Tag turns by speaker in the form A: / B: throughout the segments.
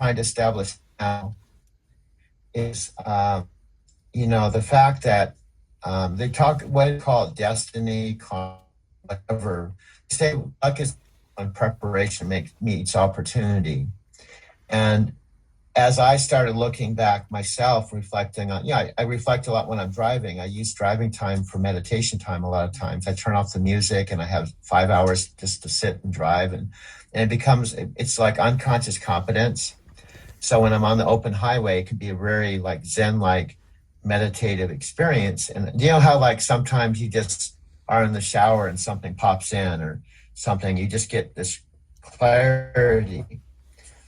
A: trying to establish now is, the fact that they talk, what they call it, destiny, whatever. They say luck is when preparation meets opportunity. And as I started looking back myself, reflecting on, I reflect a lot when I'm driving. I use driving time for meditation time a lot of times. I turn off the music and I have 5 hours just to sit and drive. And it's like unconscious competence. So when I'm on the open highway, it can be a very like Zen-like meditative experience. And you know how like sometimes you just are in the shower and something pops in or something, you just get this clarity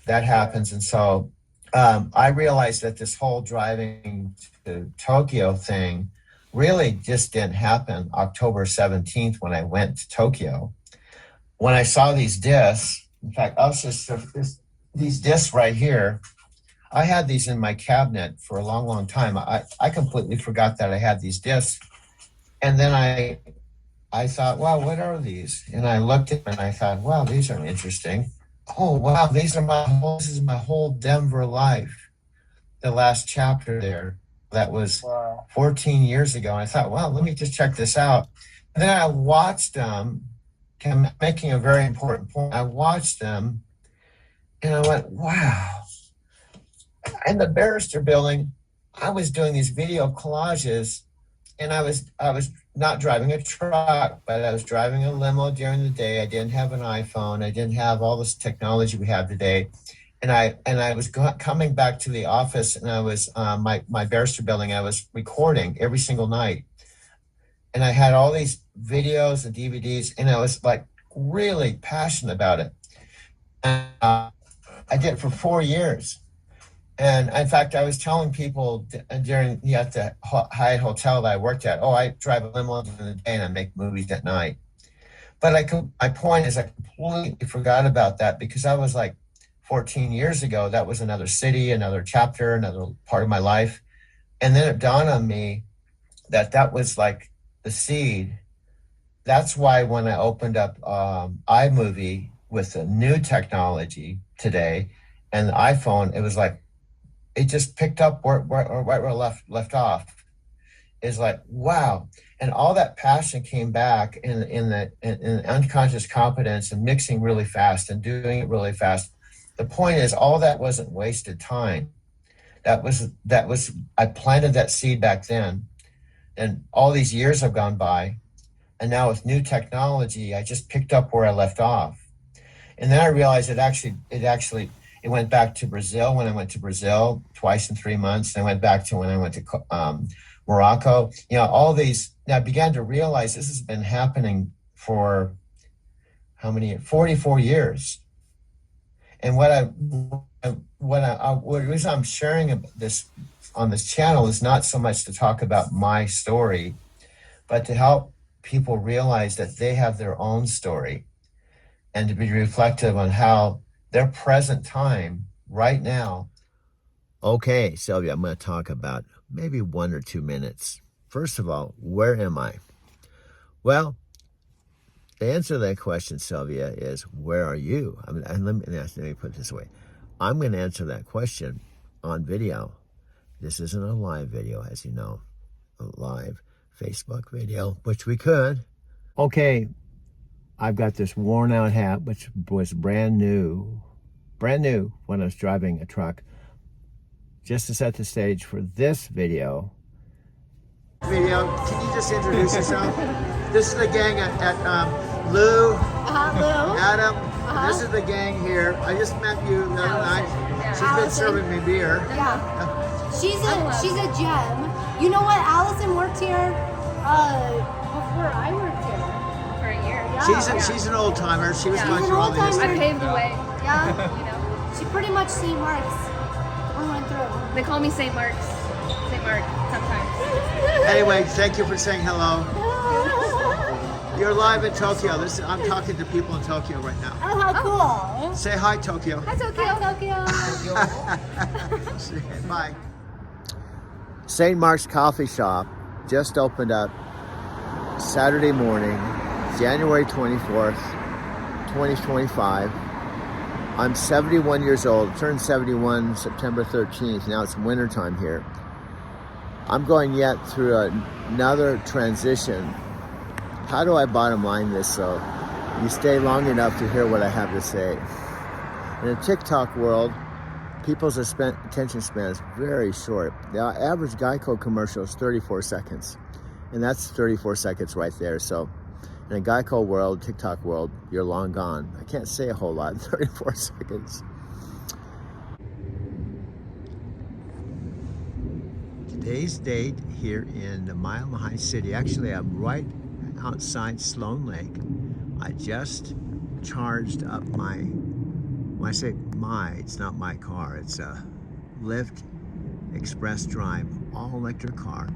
A: that happens. And so I realized that this whole driving to Tokyo thing really just didn't happen October 17th when I went to Tokyo. When I saw these discs, in fact, these discs right here, I had these in my cabinet for a long, long time. I completely forgot that I had these discs. And then I thought, wow, what are these? And I looked at them and I thought, wow, these are interesting. Oh, wow, this is my whole Denver life. The last chapter there, that was 14 years ago. And I thought, well, let me just check this out. And then I watched them, making a very important point. I watched them and I went, wow. In the Barrister Building, I was doing these video collages, and I was not driving a truck, but I was driving a limo during the day. I didn't have an iPhone. I didn't have all this technology we have today. And I was coming back to the office, and I was my Barrister Building. I was recording every single night, and I had all these videos and DVDs, and I was like really passionate about it. And I did it for 4 years. And in fact, I was telling people during at the Hyatt Hotel that I worked at, I drive a limo in the day and I make movies at night. But my point is I completely forgot about that because I was like 14 years ago, that was another city, another chapter, another part of my life. And then it dawned on me that was like the seed. That's why when I opened up iMovie with the new technology today and the iPhone, it was like, it just picked up where I left off. Is like, wow. And all that passion came back in unconscious competence and mixing really fast and doing it really fast. The point is, all that wasn't wasted time. That was I planted that seed back then, and all these years have gone by, and now with new technology, I just picked up where I left off. And then I realized it went back to Brazil when I went to Brazil twice in 3 months. I went back to when I went to Morocco. All these. Now I began to realize this has been happening for how many? 44 years. And the reason I'm sharing this on this channel is not so much to talk about my story, but to help people realize that they have their own story and to be reflective on how their present time right now. Okay, Sylvia, I'm going to talk about maybe 1 or 2 minutes. First of all, where am I? Well, the answer to that question, Sylvia, is where are you? Let me put it this way. I'm going to answer that question on video. This isn't a live video, as you know, a live Facebook video, which we could. Okay. I've got this worn out hat, which was brand new when I was driving a truck, just to set the stage for this video. Can you just introduce yourself? This is the gang at Lou, Adam. This is the gang here. I just met you the other night. She's been serving me beer.
B: Yeah. She's a gem. You know what? Allison worked here before I worked here.
C: For a year. Yeah.
A: She's an old timer. She was going through all this.
C: I paved the way.
B: Yeah. She pretty much St. Mark's. We went through.
C: They call me St. Mark sometimes.
A: Anyway, thank you for saying hello. You're live in Tokyo. I'm talking to people in Tokyo right now.
B: Oh, how cool.
A: Say hi, Tokyo.
C: Hi, Tokyo.
B: Hi, Tokyo.
A: Bye. St. Mark's Coffee Shop just opened up Saturday morning, January 24th, 2025. I'm 71 years old, turned 71 September 13th. Now it's wintertime here. I'm going yet through another transition. How do I bottom line this so you stay long enough to hear what I have to say? In the TikTok world, people's attention span is very short. The average Geico commercial is 34 seconds. And that's 34 seconds right there. So in a Geico world, TikTok world, you're long gone. I can't say a whole lot in 34 seconds. Today's date here in Mile High City. Actually, I'm right outside Sloan Lake. I just charged up when I say it's not my car. It's a Lyft Express Drive all-electric car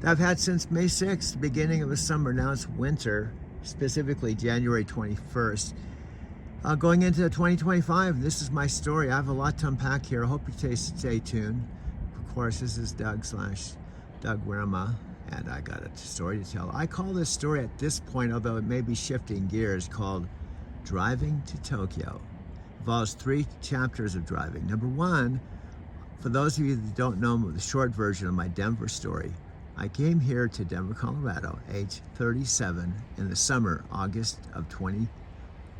A: that I've had since May 6th, the beginning of the summer. Now it's winter, specifically January 21st. Going into 2025, this is my story. I have a lot to unpack here. I hope you stay tuned. Of course, this is Doug Wirema, and I got a story to tell. I call this story at this point, although it may be shifting gears, called Driving to Tokyo. It involves 3 chapters of driving. Number 1, for those of you that don't know the short version of my Denver story, I came here to Denver, Colorado, age 37 in the summer, August of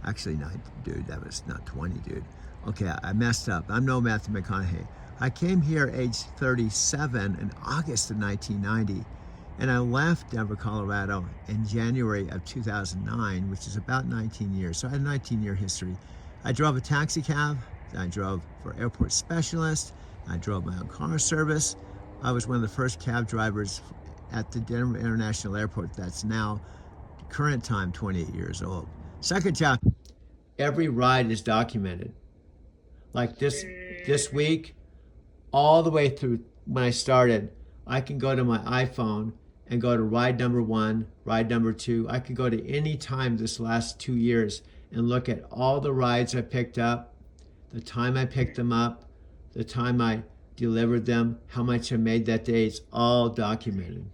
A: actually, no, dude, that was not 20, dude. Okay, I messed up. I'm no Matthew McConaughey. I came here age 37 in August of 1990, and I left Denver, Colorado in January of 2009, which is about 19 years. So I had a 19-year history. I drove a taxi cab. I drove for airport specialist. I drove my own car service. I was one of the first cab drivers at the Denver International Airport. That's now, current time, 28 years old. Second chapter, every ride is documented. Like this week, all the way through when I started, I can go to my iPhone and go to ride number 1, ride number 2. I could go to any time this last 2 years and look at all the rides I picked up, the time I picked them up, the time I delivered them, how much I made that day. It's all documented.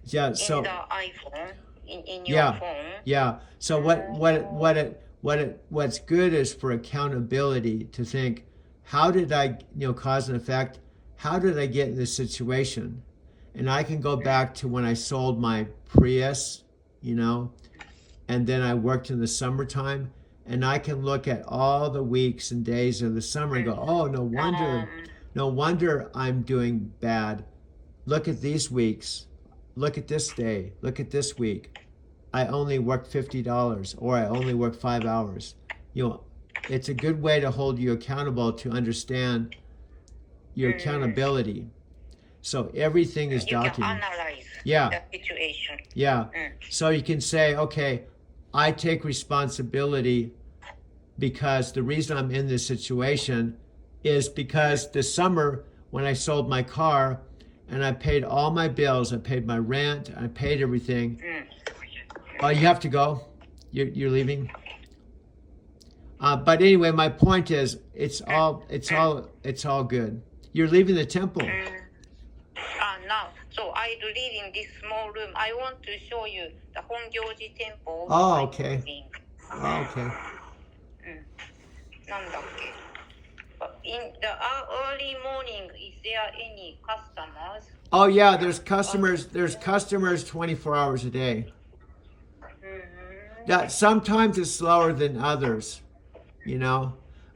A: Yeah, so
D: in the iPhone, in your phone.
A: Yeah. So what's good is for accountability to think, how did I, cause and effect? How did I get in this situation? And I can go back to when I sold my Prius, and then I worked in the summertime, and I can look at all the weeks and days of the summer and go, oh, no wonder I'm doing bad. Look at these weeks. Look at this day. Look at this week. I only worked $50, or I only worked 5 hours. It's a good way to hold you accountable, to understand your accountability. So everything is documented.
D: You can analyze the situation.
A: Yeah. So you can say, okay, I take responsibility because the reason I'm in this situation is because this summer when I sold my car and I paid all my bills, I paid my rent, I paid everything. Oh, you have to go? You're leaving? But anyway, my point is, it's all good. You're leaving the temple.
D: Now, so I live in this small room. I want to show you the Hongyoji Temple.
A: Oh, okay. Oh, okay.
D: なんだっけ? In the early morning, is there any customers?
A: Oh yeah, there's customers 24 hours a day. That sometimes it's slower than others,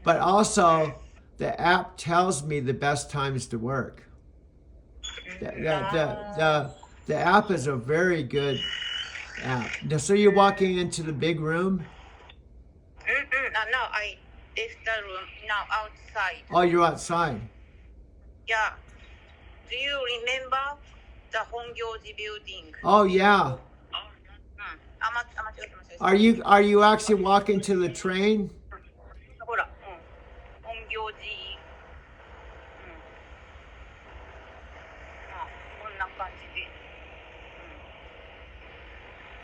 A: but also the app tells me the best times to work. The app is a very good app. So you're walking into the big room?
D: No, I left the room now outside.
A: Oh, you're outside.
D: Yeah. Do you remember the Hongyoji building?
A: Oh yeah. Are you actually walking to the train?
D: ほら、本行寺、こんな感じで。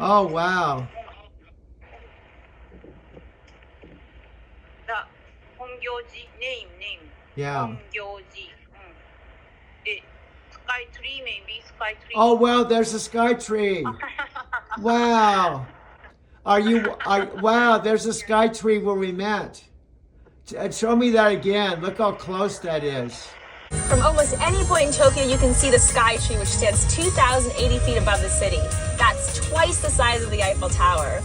A: Oh wow.
D: The 本行寺 name.
A: Yeah.
D: 本行寺。で、Sky Tree maybe Sky Tree.
A: Oh well, there's a sky tree. Wow. Wow, there's a sky tree where we met. Show me that again. Look how close that is.
E: From almost any point in Tokyo, you can see the Sky Tree, which stands 2,080 feet above the city. That's twice the size of the Eiffel Tower.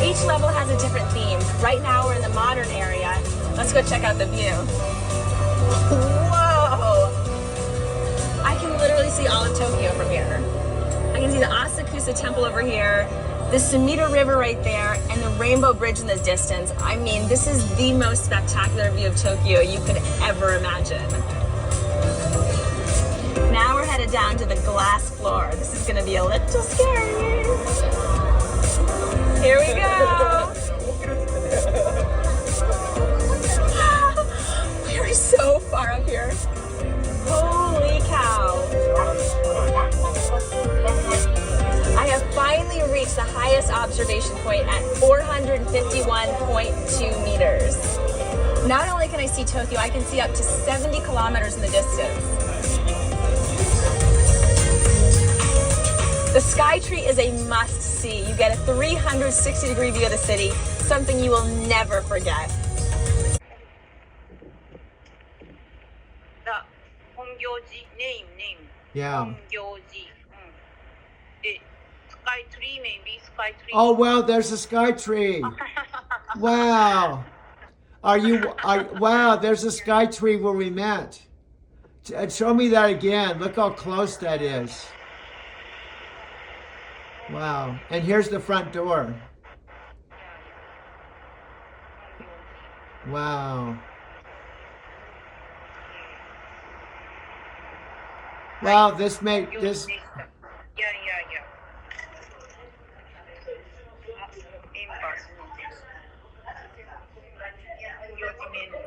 E: Each level has a different theme. Right now, we're in the modern area. Let's go check out the view. Whoa! I can literally see all of Tokyo from here. I can see the Asakusa Temple over here, the Sumida River right there, and the Rainbow Bridge in the distance. I mean, this is the most spectacular view of Tokyo you could ever imagine. Now we're headed down to the glass floor. This is gonna be a little scary. Here we go. We are so far up here. Holy cow. I have finally reached the highest observation point at 451.2 meters. Not only can I see Tokyo, I can see up to 70 kilometers in the distance. The Sky Tree is a must-see. You get a 360-degree view of the city, something you will never forget.
D: The Hongyoji name.
A: Yeah.
D: Hongyoji. The sky tree maybe sky tree.
A: Oh, wow, there's a sky tree. Wow. Wow, there's a sky tree where we met. Show me that again. Look how close that is. Wow. And here's the front door. Wow. Wow, this.
D: Yeah.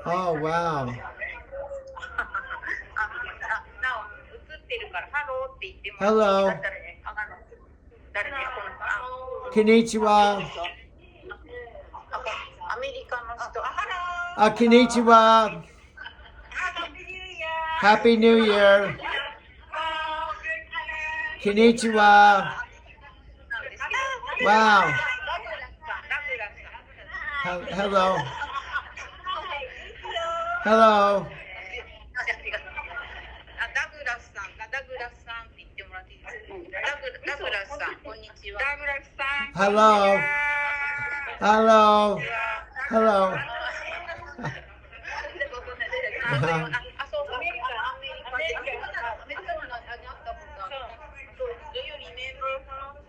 A: Oh, wow.
D: なお映ってるからハローって言っても
A: Hello.
D: 誰ね誰ねこの
A: Konnichiwa.
D: アメリカの人ハロー
A: Konnichiwa. Happy New Year. Konnichiwa. Wow. Hello. Hello.
D: ダグラスさんって言ってもらっていいですか。ダグラスさん、こんにちは。ダグラスさん。
A: Hello. Hello. Hello.
D: あ、そう、アメリカのDo you remember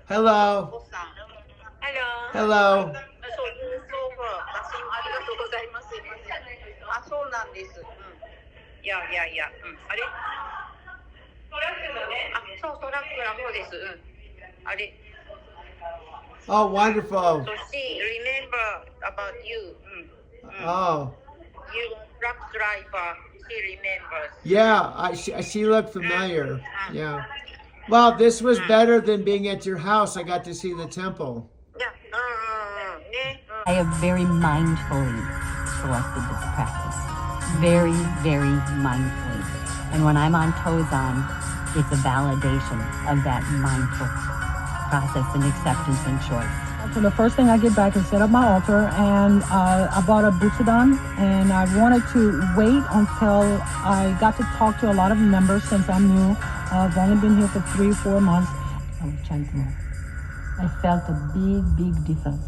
A: Hello.
D: おさん。Hello.
A: Hello.
D: そう、写真ありがとうございます。あ、そうなんです。いや、あれ。トラックのね。あ、そう、トラックの方です。あれ。
A: Oh, wonderful.
D: So she remember about you.
A: Oh.
D: You truck driver. She remembers.
A: Yeah, she looked familiar. Yeah. Well, this was better than being at your house. I got to see the temple.
D: Yeah.
F: I have very mindfully selected this practice. Very, very mindfully. And when I'm on Tozan, it's a validation of that mindful process and acceptance and choice.
G: So the first thing I get back is set up my altar, and I bought a Butsudan, and I wanted to wait until I got to talk to a lot of members since I'm new. I've only been here for 3 or 4 months. I was chanting. I felt a big difference.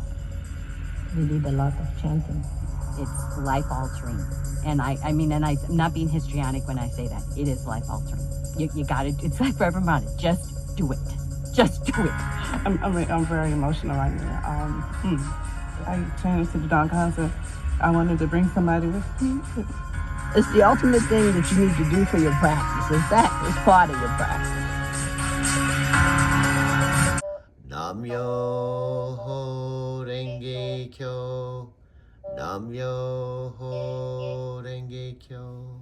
G: We did a lot of chanting.
F: It's life altering. And I mean, I'm not being histrionic when I say that. It is life altering. You got it. It's like Reverend Brown. Just do it. Just do it.
H: I'm very emotional right now. I changed to the Dawn concert. I wanted to bring somebody with me.
G: It's the ultimate thing that you need to do for your practice. In fact, it's part of your practice.
A: Nam-myoho Renge Kyo. Nam-myoho Renge Kyo.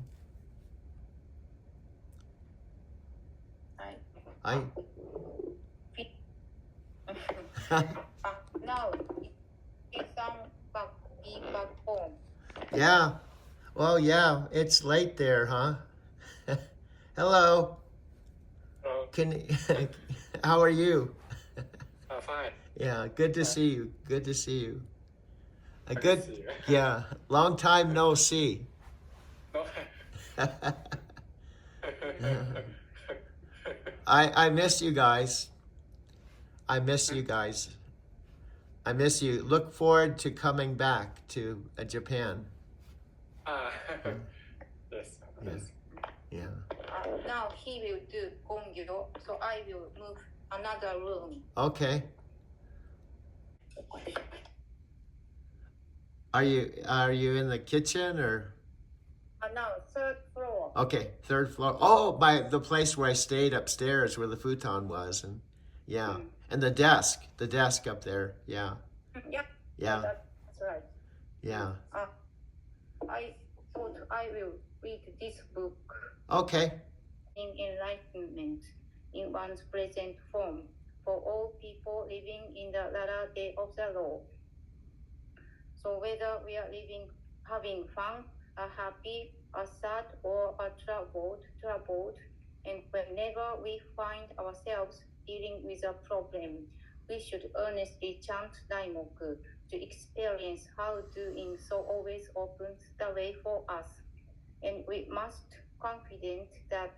A: I.
D: No, it's back home.
A: Yeah. Well, yeah, it's late there, huh? Hello. Can How are you?
I: Fine.
A: Yeah, good to see you. Good to see you. A
I: Good
A: good,
I: to see you.
A: yeah, long time no see.
I: No.
A: I miss you guys. I miss you guys. I miss you. Look forward to coming back to Japan.
I: Yes.
A: Yeah.
I: Yes.
A: Yeah.
D: Now he will do gongyo, so I will move another room.
A: Okay. Are you in the kitchen or?
D: Now third floor.
A: Okay, third floor. Oh, by the place where I stayed upstairs, where the futon was, and yeah, and the desk up there. Yeah,
D: Yeah.
A: yeah,
D: That's right.
A: yeah.
D: I thought I will read this book
A: Okay.
D: in enlightenment in one's present form for all people living in the latter day of the law. So whether we are having fun, happy, sad, or troubled, and whenever we find ourselves dealing with a problem, we should earnestly chant Daimoku to experience how doing so always opens the way for us. And we must confident that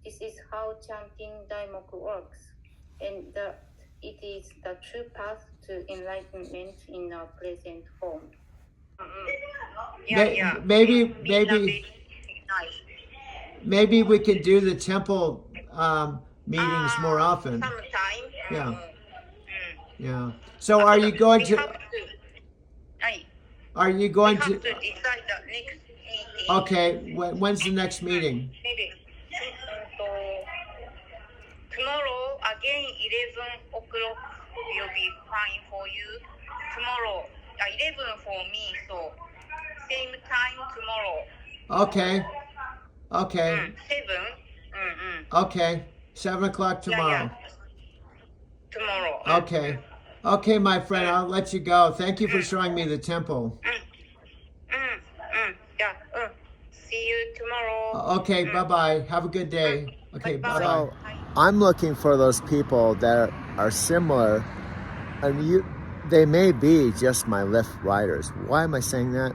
D: this is how chanting Daimoku works, and that it is the true path to enlightenment in our present form.
A: Maybe we could do the temple meetings more often.
D: Sometime.
A: Yeah. Yeah. So are you going to? Are you going to?
D: Decide the next meeting.
A: Okay. When's the next meeting?
D: Maybe. Tomorrow again 11 o'clock will be fine for you. Tomorrow 11 for me, so same time tomorrow.
A: Okay. Okay.
D: 7.
A: Okay. 7 o'clock tomorrow.
D: Tomorrow.
A: Okay. Okay, my friend, I'll let you go. Thank you for showing me the temple.
D: Yeah. See you tomorrow.
A: Okay, bye-bye. Have a good day. Okay,
D: Bye-bye.
A: bye-bye. I'm looking for those people that are similar, and they may be just my Lyft riders. Why am I saying that?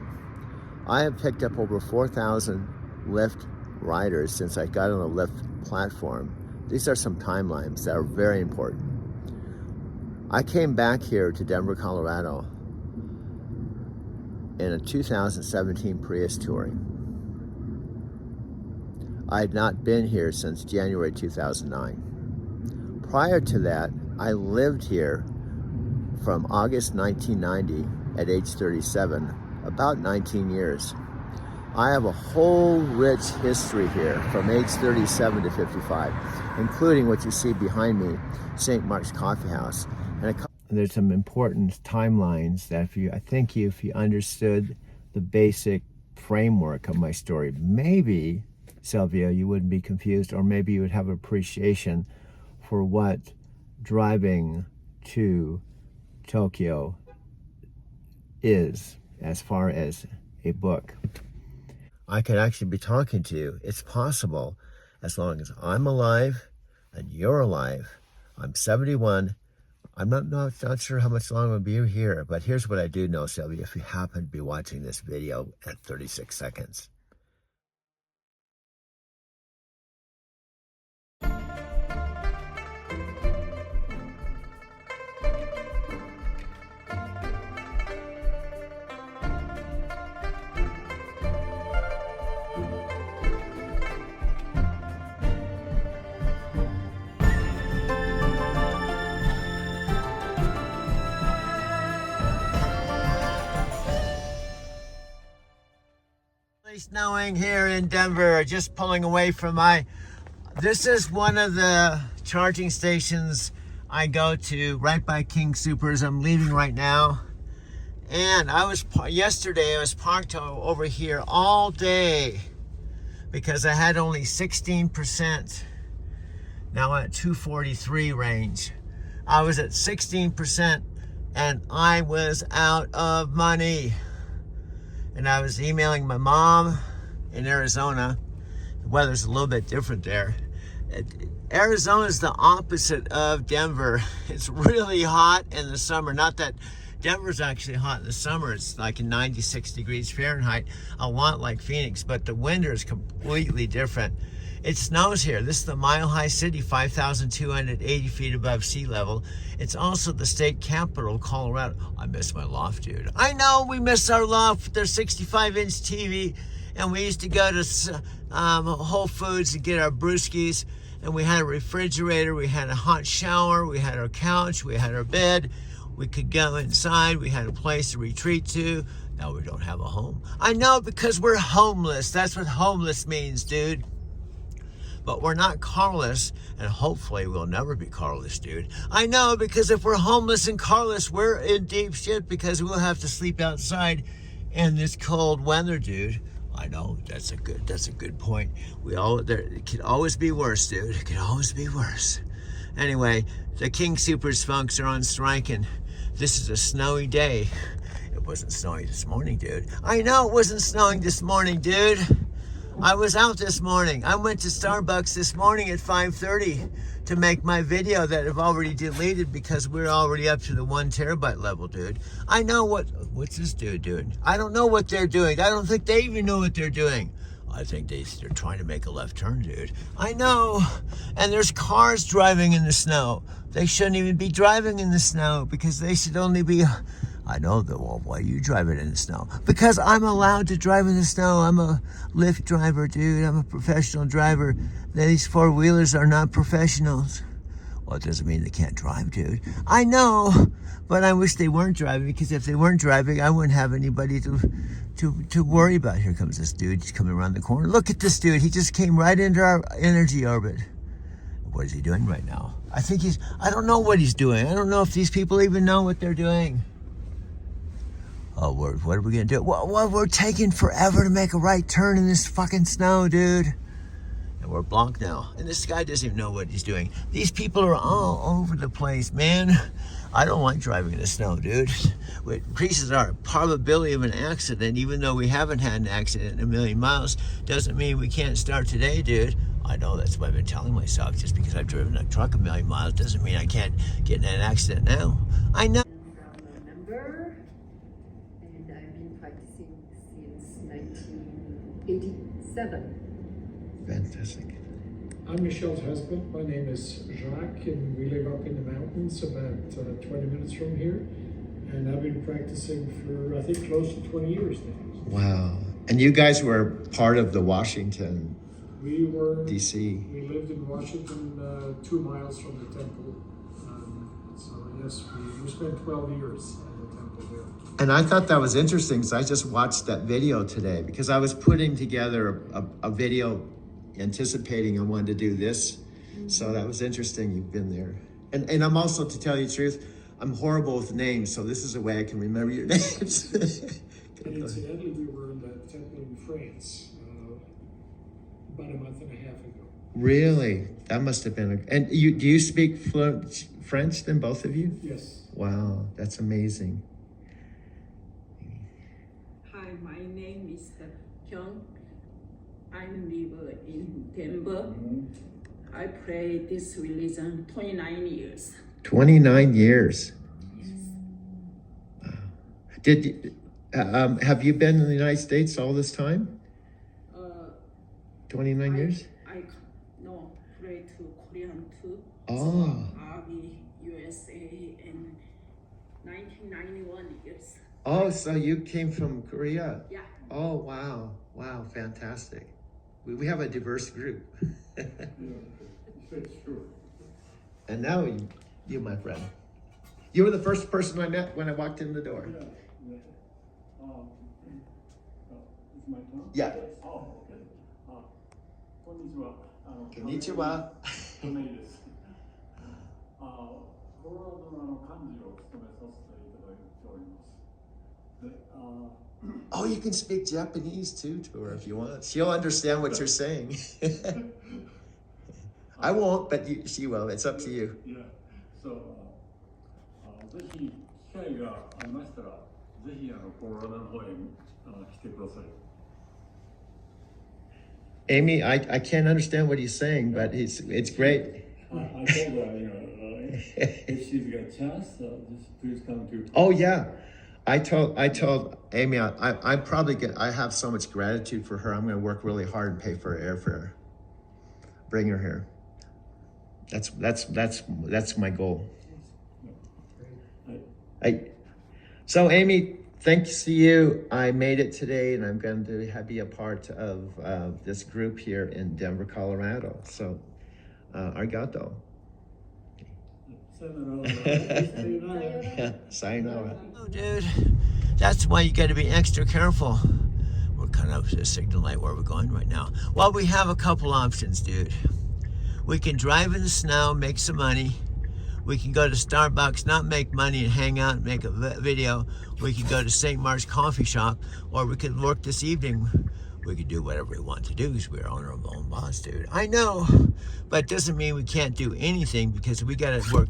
A: I have picked up over 4,000 Lyft riders since I got on the Lyft platform. These are some timelines that are very important. I came back here to Denver, Colorado in a 2017 Prius touring. I had not been here since January 2009. Prior to that, I lived here from August 1990 at age 37, about 19 years. I have a whole rich history here from age 37 to 55, including what you see behind me, St. Mark's Coffee House. And there's some important timelines that if you understood the basic framework of my story, maybe, Sylvia, you wouldn't be confused, or maybe you would have appreciation for what driving to Tokyo is as far as a book. I could actually be talking to you. It's possible, as long as I'm alive and you're alive. I'm 71. I'm not sure how much longer I'll be here, but here's what I do know, Sylvia, if you happen to be watching this video at 36 seconds. Snowing here in Denver, just pulling away from this is one of the charging stations I go to right by King Soopers. I'm leaving right now, and yesterday I was parked over here all day because I had only 16%. Now I'm at 243 range. I was at 16% and I was out of money. And I was emailing my mom in Arizona. The weather's a little bit different there. Arizona is the opposite of Denver. It's really hot in the summer. Not that Denver's actually hot in the summer. It's like 96 degrees Fahrenheit, a lot like Phoenix, but the winter is completely different. It snows here. This is the Mile High City, 5,280 feet above sea level. It's also the state capital of Colorado. I miss my loft, dude. I know we miss our loft. There's 65-inch TV, and we used to go to Whole Foods to get our brewskis, and we had a refrigerator, we had a hot shower, we had our couch, we had our bed. We could go inside. We had a place to retreat to. Now we don't have a home. I know, because we're homeless. That's what homeless means, dude. But we're not carless, and hopefully we'll never be carless, dude. I know, because if we're homeless and carless, we're in deep shit, because we'll have to sleep outside in this cold weather, dude. I know, that's a good point. It could always be worse, dude. It could always be worse. Anyway, the King Super Spunks are on strike, and this is a snowy day. It wasn't snowing this morning, dude. I know it wasn't snowing this morning, dude. I was out this morning. I went to Starbucks this morning at 5:30 to make my video that I've already deleted, because we're already up to the 1 terabyte level, dude. I know what's this dude doing? I don't know what they're doing. I don't think they even know what they're doing. I think they're trying to make a left turn, dude. I know. And there's cars driving in the snow. They shouldn't even be driving in the snow, because they should only be... I know that. Well, why are you driving in the snow? Because I'm allowed to drive in the snow. I'm a Lyft driver, dude. I'm a professional driver. These four-wheelers are not professionals. Well, it doesn't mean they can't drive, dude. I know, but I wish they weren't driving, because if they weren't driving, I wouldn't have anybody to worry about. Here comes this dude. He's coming around the corner. Look at this dude. He just came right into our energy orbit. What is he doing right now? I don't know what he's doing. I don't know if these people even know what they're doing. Oh, what are we gonna do? Well, we're taking forever to make a right turn in this fucking snow, dude. And we're blocked now. And this guy doesn't even know what he's doing. These people are all over the place, man. I don't like driving in the snow, dude. It increases our probability of an accident, even though we haven't had an accident in 1,000,000 miles. Doesn't mean we can't start today, dude. I know, that's what I've been telling myself. Just because I've driven a truck 1,000,000 miles doesn't mean I can't get in an accident now. I know.
J: And I've been practicing since 1987.
A: Fantastic.
I: I'm Michelle's husband. My name is Jacques, and we live up in the mountains about 20 minutes from here. And I've been practicing for, I think, close to 20 years now.
A: Wow. And you guys were part of the Washington,
I: We were,
A: D.C.
I: we lived in Washington, 2 miles from the temple. So yes, we spent 12 years at the temple there.
A: And I thought that was interesting, because I just watched that video today, because I was putting together a video anticipating I wanted to do this. So that was interesting. You've been there. And I'm also, to tell you the truth, I'm horrible with names, so this is a way I can remember your names.
I: And incidentally, we were in that temple in France about a month and a half ago.
A: Really? That must have been and do you speak fluent French then, both of you?
I: Yes.
A: Wow, that's amazing.
K: Hi, my name is Kyung. I live in Denver. I pray this religion 29 years.
A: 29 years. Wow. Have you been in the United States all this time? 29 years?
K: I no, pray to Korean too.
A: Oh.
K: So I'll be USA in 1991 years.
A: Oh, so you came from Korea?
K: Yeah.
A: Oh, wow. Wow, fantastic. We have a diverse group.
I: It's true.
A: And now you, my friend. You were the first person I met when I walked in the door.
I: Is my turn?
A: Yeah.
I: Oh, okay. Konnichiwa.
A: Konnichiwa.
I: 亀井です。フォロワードの幹事を務めさせていただいております。で、
A: Oh, you can speak Japanese too to her if you want. She'll understand what you're saying. I won't, but she will. It's up to you.
I: Yeah. So, ぜひ機会がありましたら、ぜひコロラドの方へ来てください。
A: Amy, I can't understand what he's saying, but it's great.
L: I told her, if she's got a chance, just please come to.
A: Oh yeah, I told Amy I probably I have so much gratitude for her. I'm going to work really hard and pay for her airfare. Bring her here. That's my goal. So Amy, thanks to you, I made it today, and I'm going to be a part of this group here in Denver, Colorado. So, arigato. Sayonara. Oh, dude, that's why you got to be extra careful. We're kind of the signal light where we're going right now. Well, we have a couple options, dude. We can drive in the snow, make some money. We can go to Starbucks, not make money and hang out and make a video. We could go to St. Mark's Coffee Shop, or we could work this evening. We could do whatever we want to do because we're our own boss, dude. I know, but it doesn't mean we can't do anything because we got to work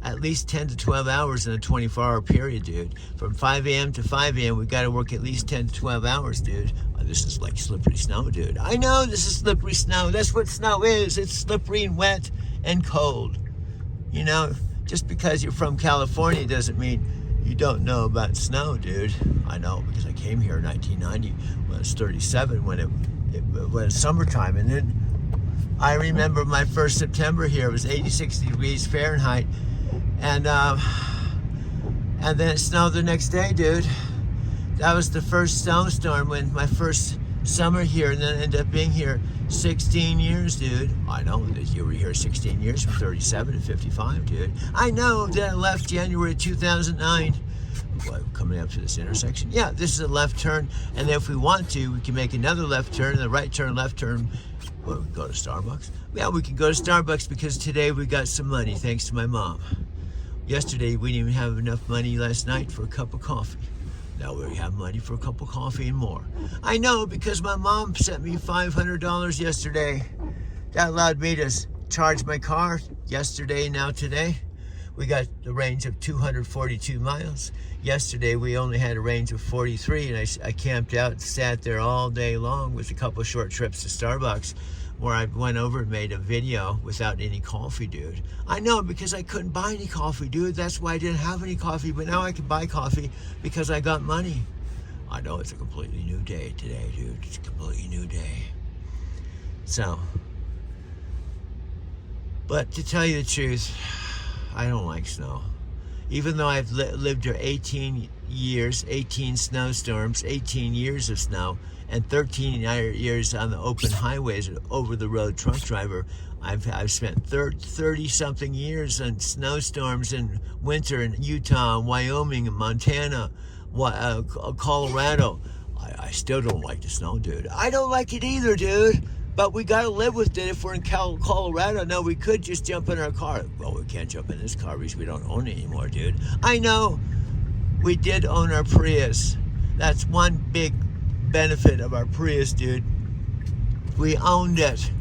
A: at least 10 to 12 hours in a 24-hour period, dude. From 5 a.m. to 5 a.m., we got to work at least 10 to 12 hours, dude. Oh, this is like slippery snow, dude. I know this is slippery snow. That's what snow is. It's slippery and wet and cold. You know, just because you're from California doesn't mean you don't know about snow, dude. I know because I came here in 1990 when I was 37 when it was summertime. And then I remember my first September here, it was 86 degrees Fahrenheit. And then it snowed the next day, dude. That was the first snowstorm when my first summer here, and then ended up being here 16 years, dude. I know that you were here 16 years from 37 to 55, dude. I know that I left January 2009. What, coming up to this intersection? Yeah, this is a left turn, and if we want to, we can make another left turn, and a right turn, left turn. Well, we can go to Starbucks. Yeah, we can go to Starbucks because today we got some money, thanks to my mom. Yesterday, we didn't even have enough money last night for a cup of coffee. Now we have money for a cup of coffee and more. I know because my mom sent me $500 yesterday. That allowed me to charge my car yesterday, now today. We got the range of 242 miles. Yesterday we only had a range of 43, and I camped out and sat there all day long with a couple of short trips to Starbucks where I went over and made a video without any coffee, dude. I know because I couldn't buy any coffee, dude. That's why I didn't have any coffee, but now I can buy coffee because I got money. I know it's a completely new day today, dude. It's a completely new day. So, but to tell you the truth, I don't like snow. Even though I've lived here 18 years, 18 snowstorms, 18 years of snow, and 13 years on the open highways, over-the-road truck driver, I've spent 30-something years on snowstorms in winter in Utah, Wyoming, and Montana, Colorado. I still don't like the snow, dude. I don't like it either, dude. But we got to live with it if we're in Colorado. No, we could just jump in our car. Well, we can't jump in this car because we don't own it anymore, dude. I know. We did own our Prius. That's one big benefit of our Prius, dude. We owned it.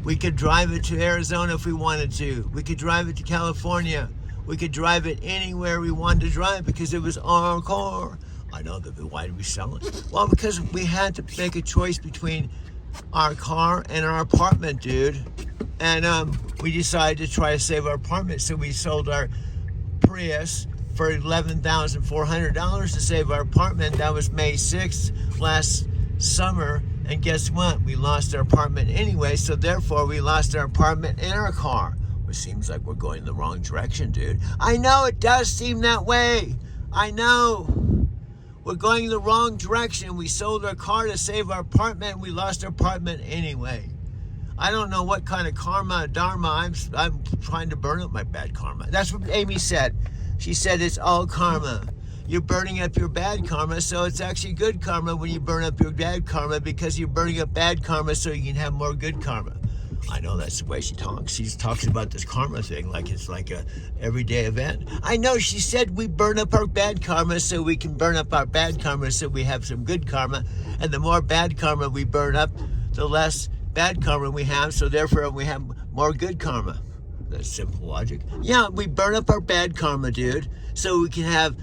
A: We could drive it to Arizona if we wanted to. We could drive it to California. We could drive it anywhere we wanted to drive because it was our car. I know that, but why did we sell it? Well, because we had to make a choice between our car and our apartment, dude. And we decided to try to save our apartment, so we sold our Prius for $11,400 to save our apartment. That was May 6th last summer. And guess what? We lost our apartment anyway, so therefore we lost our apartment and our car. Which seems like we're going in the wrong direction, dude. I know it does seem that way. I know. We're going in the wrong direction. We sold our car to save our apartment, and we lost our apartment anyway. I don't know what kind of karma, dharma, I'm trying to burn up my bad karma. That's what Amy said. She said it's all karma. You're burning up your bad karma, so it's actually good karma when you burn up your bad karma because you're burning up bad karma so you can have more good karma. I know that's the way she talks. She talks about this karma thing like it's like a everyday event. I know she said we burn up our bad karma so we can burn up our bad karma so we have some good karma. And the more bad karma we burn up, the less bad karma we have, so therefore we have more good karma. That's simple logic. Yeah, we burn up our bad karma, dude, so we can have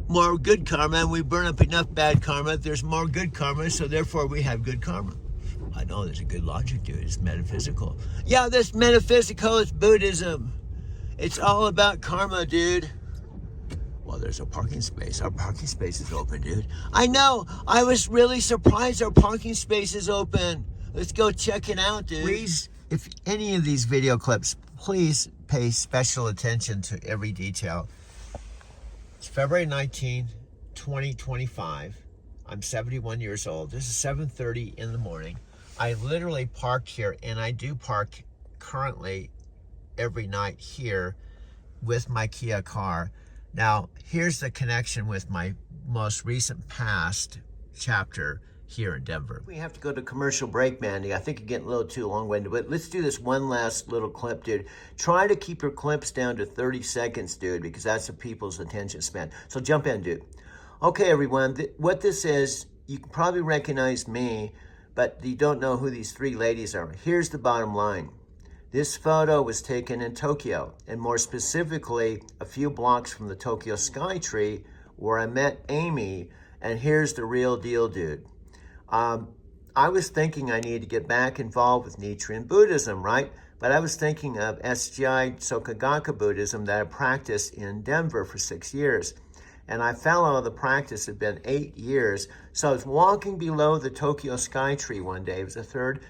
A: more good karma, and we burn up enough bad karma, there's more good karma, so therefore we have good karma. I know there's a good logic to it. It's metaphysical. Yeah, this metaphysical is Buddhism. It's all about karma, dude. Well, there's a parking space. Our parking space is open, dude. I know. I was really surprised our parking space is open. Let's go check it out, dude. Please, if any of these video clips, please pay special attention to every detail. It's February 19, 2025. I'm 71 years old. This is 7:30 in the morning. I literally parked here, and I do park currently every night here with my Kia car. Now, here's the connection with my most recent past chapter here in Denver. We have to go to commercial break, Mandy. I think you're getting a little too long-winded, but let's do this one last little clip, dude. Try to keep your clips down to 30 seconds, dude, because that's the people's attention span. So jump in, dude. Okay, everyone, what this is, you can probably recognize me, but you don't know who these three ladies are. Here's the bottom line. This photo was taken in Tokyo, and more specifically, a few blocks from the Tokyo Skytree, where I met Amy, and here's the real deal, dude. I was thinking I needed to get back involved with Nichiren Buddhism, right? But I was thinking of SGI Soka Buddhism that I practiced in Denver for 6 years. And I fell out of the practice. It had been 8 years. So I was walking below the Tokyo Skytree one day. It was the third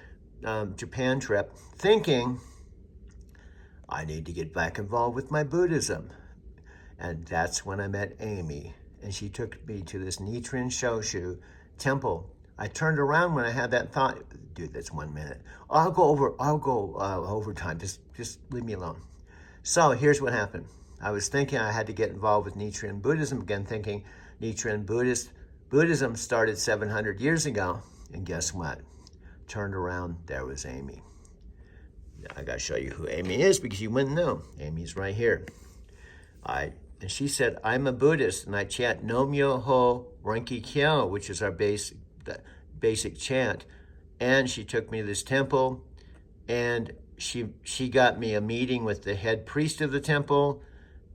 A: Japan trip, thinking I need to get back involved with my Buddhism. And that's when I met Amy. And she took me to this Nichiren Shoshu temple. I turned around when I had that thought, dude, that's 1 minute. I'll go overtime. Just leave me alone. So here's what happened. I was thinking I had to get involved with Nichiren Buddhism again, thinking Nichiren Buddhism started 700 years ago. And guess what? Turned around, there was Amy. I gotta show you who Amy is because you wouldn't know. Amy's right here. And she said, I'm a Buddhist, and I chant Nam-myoho Renge Kyo, which is our basic chant. And she took me to this temple, and she got me a meeting with the head priest of the temple,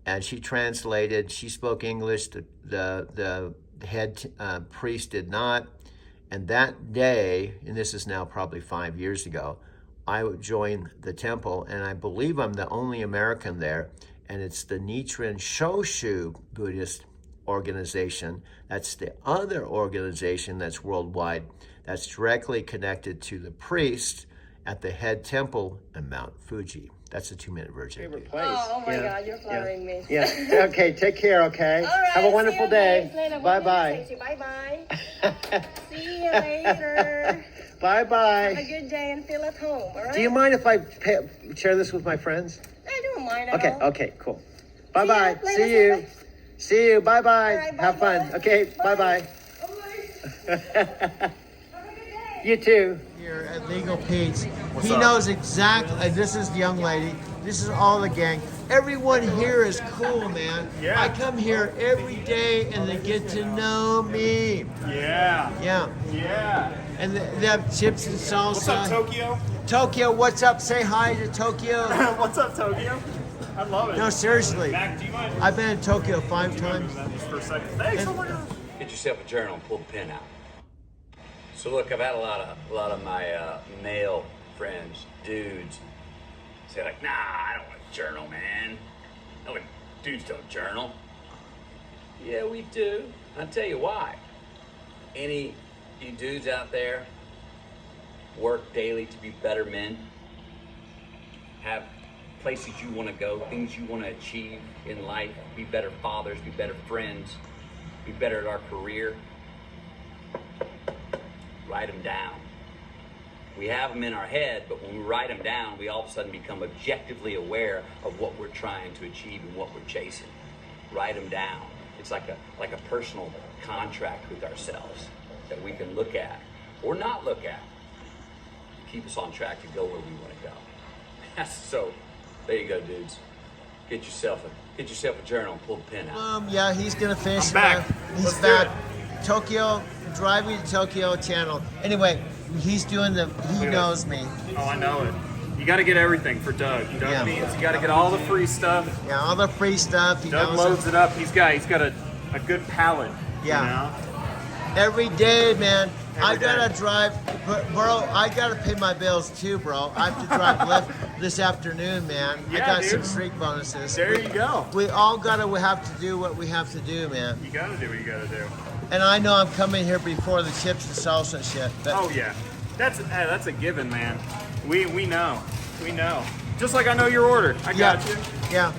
A: and she translated. She spoke English. The head priest did not. And that day, and this is now probably 5 years ago, I joined the temple, and I believe I'm the only American there. And it's the Nichiren Shoshu Buddhist organization. That's the other organization that's worldwide, that's directly connected to the priest at the head temple in Mount Fuji. That's a 2-minute version. Favorite place.
E: Oh my God, you're flattering me.
A: Yeah. Okay, take care, okay?
E: All right,
A: have a wonderful day. Bye-bye.
E: Bye-bye. See you later.
A: Bye-bye.
E: Have a good day and feel at home, all right?
A: Do you mind if I share this with my friends?
E: I don't mind at all.
A: Okay, cool. Bye-bye. See you. Bye-bye.
E: Right,
A: have
E: bye-bye.
A: fun. Okay, bye-bye. You too. Here at Legal Pete's. He knows exactly. This is the young lady. This is all the gang. Everyone here is cool, man.
L: Yeah.
A: I come here every day and they get to know me.
L: Yeah.
A: Yeah. And they have chips and salsa.
L: What's up, Tokyo?
A: Tokyo, what's up? Say hi to Tokyo.
L: What's up, Tokyo? I love it.
A: No, seriously.
L: Mac, do you mind?
A: I've been in Tokyo 5 times.
L: Just for a second. Thanks. Oh my God.
M: Get yourself a journal and pull the pen out. So look, I've had a lot of my male friends, dudes, say like, nah, I don't want to journal, man. No, dudes don't journal. Yeah, we do. I'll tell you why. Any you dudes out there work daily to be better men, have places you want to go, things you want to achieve in life, be better fathers, be better friends, be better at our career. Write them down. We have them in our head, but when we write them down, we all of a sudden become objectively aware of what we're trying to achieve and what we're chasing. Write them down. It's like a personal contract with ourselves that we can look at or not look at to keep us on track to go where we want to go. So, there you go, dudes. Get yourself a journal and pull the pen out.
A: Yeah, he's gonna finish.
L: I'm back.
A: He's
L: Let's
A: back.
L: do it.
A: Tokyo, driving to Tokyo channel. Anyway, he's doing he knows me.
L: Oh, I know it. You got to get everything for Doug. Doug means you got to get all the free stuff.
A: Yeah, all the free stuff.
L: Doug loads it up. He's got a good palate.
A: Yeah.
L: You know?
A: Every day, man. I gotta drive, bro. I gotta pay my bills too, bro. I have to drive Lyft this afternoon, man. I got some streak bonuses.
N: There you go.
A: We all gotta have to do what we have to do, man.
N: You gotta do what you gotta do.
A: And I know I'm coming here before the chips and salsa and shit. But
N: Oh yeah, that's a given, man. We know. Just like I know your order. I got you.
A: Yeah.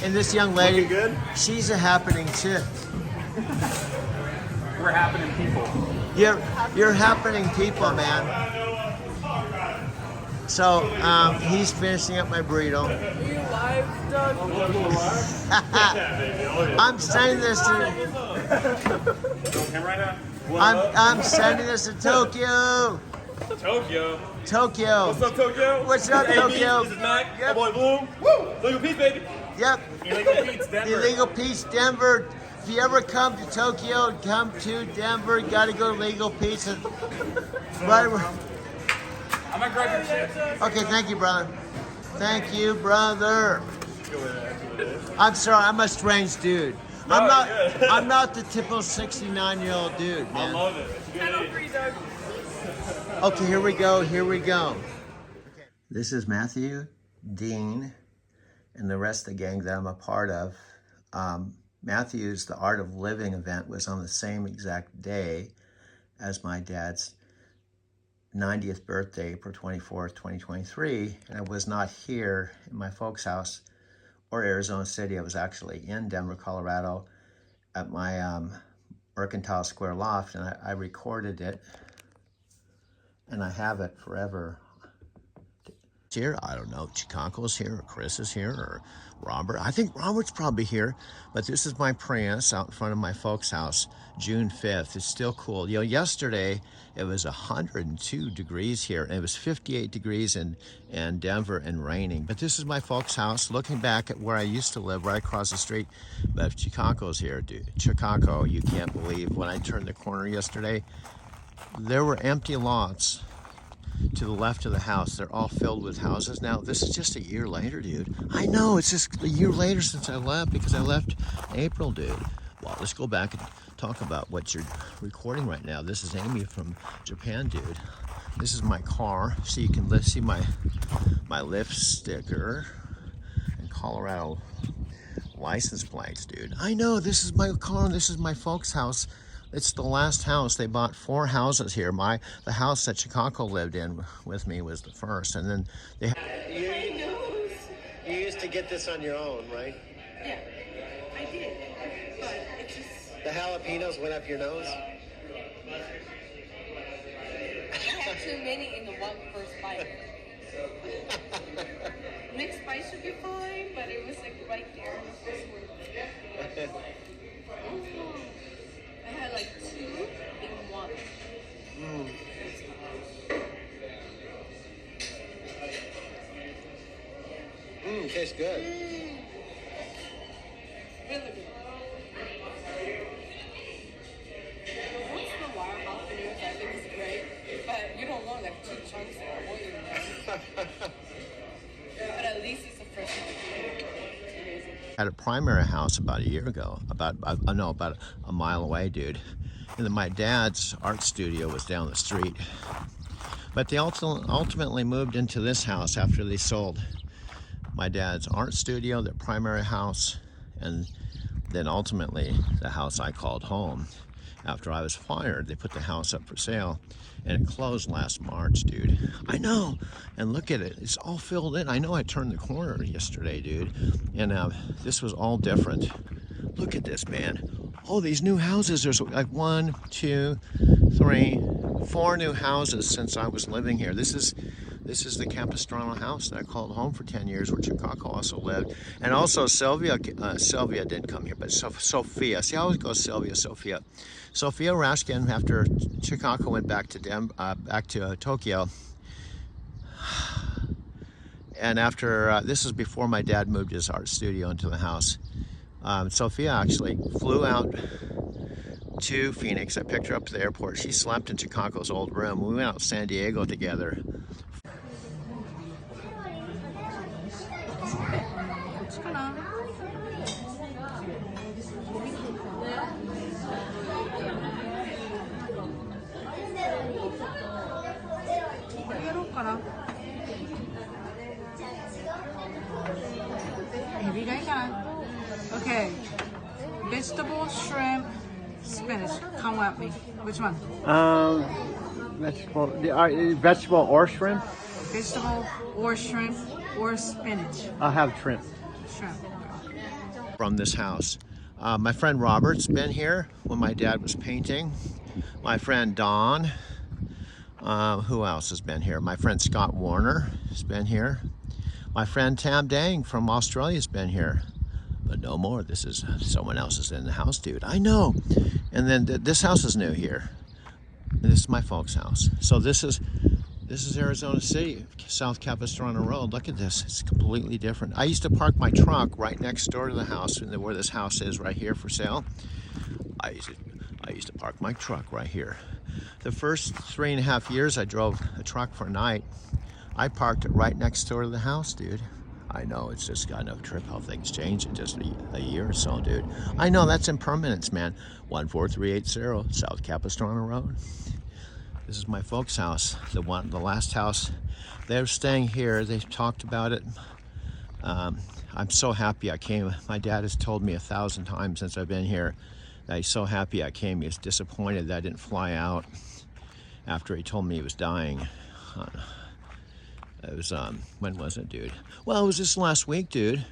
A: And this young lady,
N: Looking good?
A: she's a happening chick.
N: We're happening people.
A: You're happening people, man. So he's finishing up my burrito. I'm sending this to. I'm sending this to Tokyo. Tokyo.
N: What's up, Tokyo?
A: What's up,
N: Hey,
A: Tokyo?
N: This is Mac. Yep. My boy Bloom. Woo! Legal Pete, baby.
A: Yep.
N: Illegal Pete's Denver.
A: Illegal Pete's Denver. If you ever come to Tokyo, come to Denver. You gotta go to Legal Pete's. Right.
N: I'm gonna grab your chips.
A: Okay, thank you, brother. Thank you, brother. I'm sorry, I'm a strange dude. I'm not the typical 69-year-old dude, man.
N: I love it. It's a good age.
A: Okay, here we go. Okay. This is Matthew, Dean, and the rest of the gang that I'm a part of. Matthew's The Art of Living event was on the same exact day as my dad's 90th birthday, April 24th, 2023, and I was not here in my folks' house or Arizona City. I was actually in Denver, Colorado at my Mercantile Square loft, and I recorded it, and I have it forever. Here, I don't know, Chicago's here, or Chris is here, or Robert. I think Robert's probably here, but this is my Prius out in front of my folks' house, June 5th. It's still cool. You know, yesterday it was 102 degrees here, and it was 58 degrees in Denver and raining. But this is my folks' house, looking back at where I used to live, right across the street. But Chicago's here, dude. Chicago, you can't believe. When I turned the corner yesterday, there were empty lots to the left of the house. They're all filled with houses now. This is just a year later, dude. I know, it's just a year later since I left, because I left April, dude. Well, let's go back and talk about what you're recording right now. This is Amy from Japan, dude. This is my car, so you can see my Lyft sticker and Colorado license plates, dude. I know, this is my car, this is my folks' house. It's the last house. They bought 4 houses here. The house that Chicago lived in with me was the first, and then they. You used to get this on your own, right?
K: Yeah, I did. But it's just.
A: The jalapenos went up your nose.
K: I had too many in the first bite. Next bite should be fine, but it was like right there in the first one. I had like 2 in 1.
A: Tastes good.
K: Really good. Once in a while, jalapenos I think is great, but you don't want like 2 chunks or more than that. But at least it's a fresh jalapeno. It's amazing.
A: At a Primera house about a year ago, about a mile away, dude. And then my dad's art studio was down the street. But they ultimately moved into this house after they sold my dad's art studio, their Primera house, and then ultimately the house I called home. After I was fired, they put the house up for sale, and it closed last March, dude. I know, and look at it, it's all filled in. I know I turned the corner yesterday, dude, and this was all different. Look at this, man. Oh, these new houses, there's like 1, 2, 3, 4 new houses since I was living here. This is the Capistrano house that I called home for 10 years, where Chicago also lived. And also Sylvia didn't come here, but Sophia. See, I always go Sophia. Sophia Rashkin, after Chicago went back to Tokyo. And after, this is before my dad moved his art studio into the house. Sophia actually flew out to Phoenix. I picked her up to the airport. She slept in Chicago's old room. We went out to San Diego together.
G: な。エビがいいかな。Okay. Vegetable, shrimp, spinach. Come at me. Which one?
O: Vegetable or shrimp?
G: Vegetable or shrimp or spinach.
O: I'll have shrimp.
G: Shrimp.
A: From this house. My friend Robert's been here when my dad was painting. My friend Don. Who else has been here? My friend Scott Warner has been here. My friend Tam Dang from Australia has been here. But no more. This is someone else is in the house, dude. I know. And then this house is new here. This is my folks' house. So this is Arizona City, South Capistrano Road. Look at this. It's completely different. I used to park my truck right next door to the house, where this house is right here for sale. I used to park my truck right here. The first 3.5 years I drove a truck for a night, I parked it right next door to the house, dude. I know, it's just kind of a trip how things change in just a year or so, dude. I know, that's impermanence, man. 14380 South Capistrano Road. This is my folks' house, the last house. They're staying here. They've talked about it. I'm so happy I came. My dad has told me 1,000 times since I've been here that he's so happy I came. He was disappointed that I didn't fly out after he told me he was dying. It was, when was it, dude? Well, it was this last week, dude.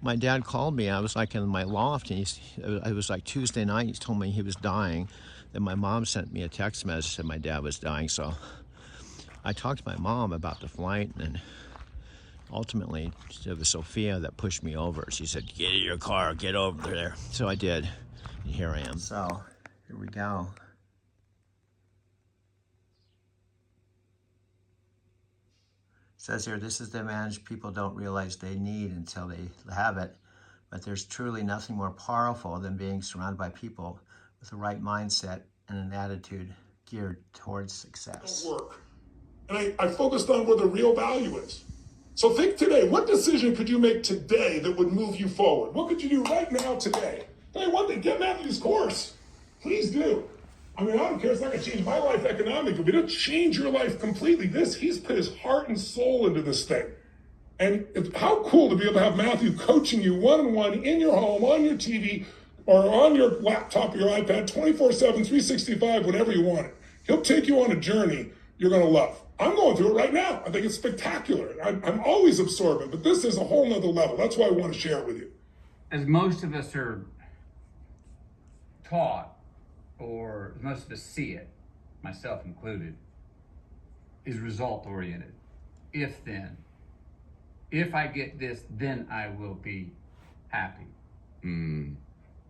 A: My dad called me. I was like in my loft, and it was like Tuesday night. He told me he was dying. Then my mom sent me a text message that my dad was dying. So I talked to my mom about the flight, and ultimately it was Sophia that pushed me over. She said, "Get in your car, get over there." So I did, and here I am. So here we go. It says here, this is the advantage people don't realize they need until they have it. But there's truly nothing more powerful than being surrounded by people with the right mindset and an attitude geared towards success.
P: Work. And I focused on where the real value is. So think today, what decision could you make today that would move you forward? What could you do right now today? Tell you one thing, get Matthew's course. Please do. I mean, I don't care, it's not gonna change my life economically, but it'll change your life completely. He's put his heart and soul into this thing. And how cool to be able to have Matthew coaching you one-on-one in your home, on your TV, or on your laptop or your iPad, 24/7, 365, whenever you want it. He'll take you on a journey you're gonna love. I'm going through it right now. I think it's spectacular. I'm always absorbent, but this is a whole nother level. That's why I want to share it with you.
Q: As most of us are taught, or most of us see it, myself included, is result-oriented. If then. If I get this, then I will be happy.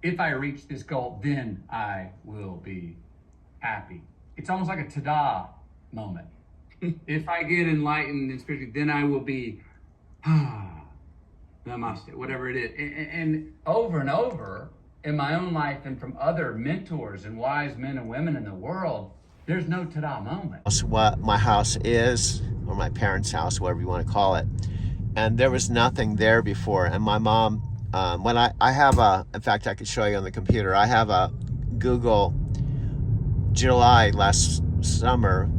Q: If I reach this goal, then I will be happy. It's almost like a ta-da moment. If I get enlightened and spiritual, then I will be, namaste, whatever it is. And over in my own life and from other mentors and wise men and women in the world, there's no ta-da moment.
A: That's what my house is, or my parents' house, whatever you want to call it. And there was nothing there before. And my mom, when I have in fact, I could show you on the computer, I have a Google July last summer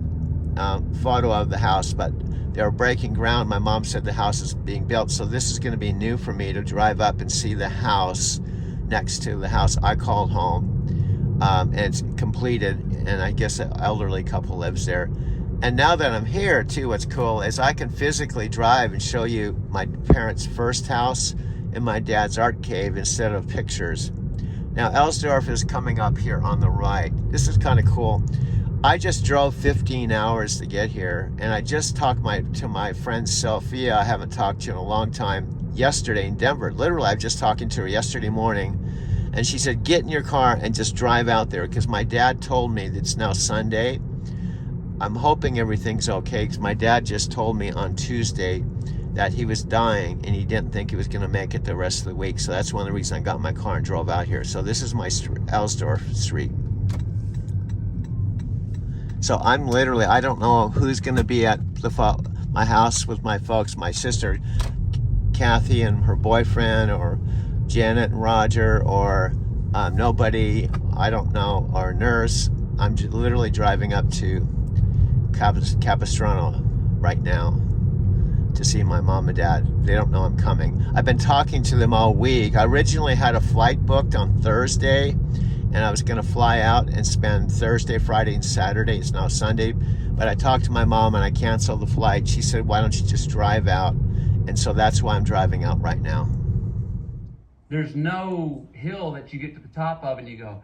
A: photo of the house, but they were breaking ground. My mom said the house is being built. So this is going to be new for me to drive up and see the house next to the house I called home. And it's completed, and I guess an elderly couple lives there. And now that I'm here too, what's cool is I can physically drive and show you my parents' first house and my dad's art cave instead of pictures. Now Elsdorf is coming up here on the right. This is kind of cool. I just drove 15 hours to get here, and I just talked to my friend Sophia, I haven't talked to in a long time, yesterday in Denver. Literally, I was just talking to her yesterday morning, and she said, get in your car and just drive out there, because my dad told me that it's now Sunday. I'm hoping everything's okay, because my dad just told me on Tuesday that he was dying, and he didn't think he was going to make it the rest of the week. So that's one of the reasons I got in my car and drove out here. So this is my Elsdorf Street. So I'm literally, I don't know who's going to be at my house with my folks, my sister Kathy and her boyfriend, or Janet and Roger, or nobody, I don't know, or nurse. I'm literally driving up to Capistrano right now to see my mom and dad. They don't know I'm coming. I've been talking to them all week. I originally had a flight booked on Thursday, and I was going to fly out and spend Thursday, Friday, and Saturday. It's now Sunday. But I talked to my mom and I canceled the flight. She said, why don't you just drive out? And so that's why I'm driving out right now.
Q: There's no hill that you get to the top of and you go,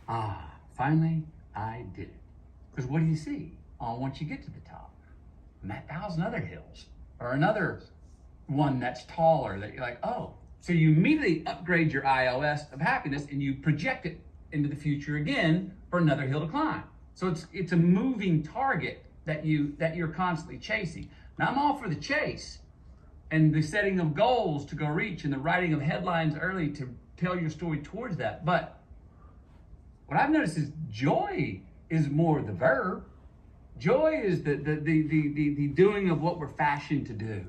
Q: ah, finally, I did it. Because what do you see once you get to the top? 1,000 other hills, or another one that's taller that you're like, oh. So you immediately upgrade your iOS of happiness and you project it into the future again for another hill to climb. So it's a moving target that you're constantly chasing. Now I'm all for the chase and the setting of goals to go reach and the writing of headlines early to tell your story towards that. But what I've noticed is joy is more the verb. Joy is the doing of what we're fashioned to do.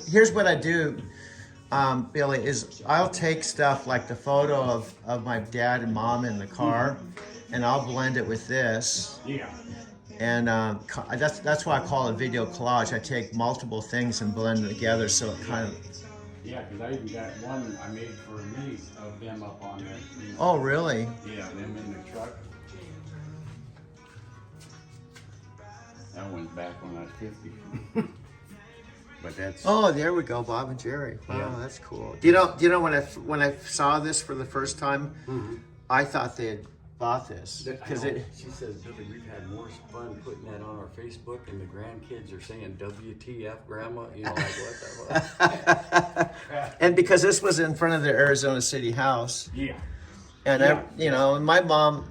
A: Here's what I do, Billy, is I'll take stuff like the photo of my dad and mom in the car, and I'll blend it with this.
Q: Yeah.
A: And that's why I call it video collage. I take multiple things and blend them together so it kind of...
Q: Yeah, because I even got one I made for me of them up on there.
A: Oh, really?
Q: Yeah, them in the truck. That one's back when I was 50. But that's...
A: Oh, there we go, Bob and Jerry. Wow,
Q: yeah.
A: That's cool. Do you know when I saw this for the first time, I thought they had bought this because
R: She says, Billy, we've had more fun putting that on our Facebook, and the grandkids are saying WTF, Grandma. You know, like what the fuck?
A: And because this was in front of the Arizona City House.
Q: Yeah.
A: And and my mom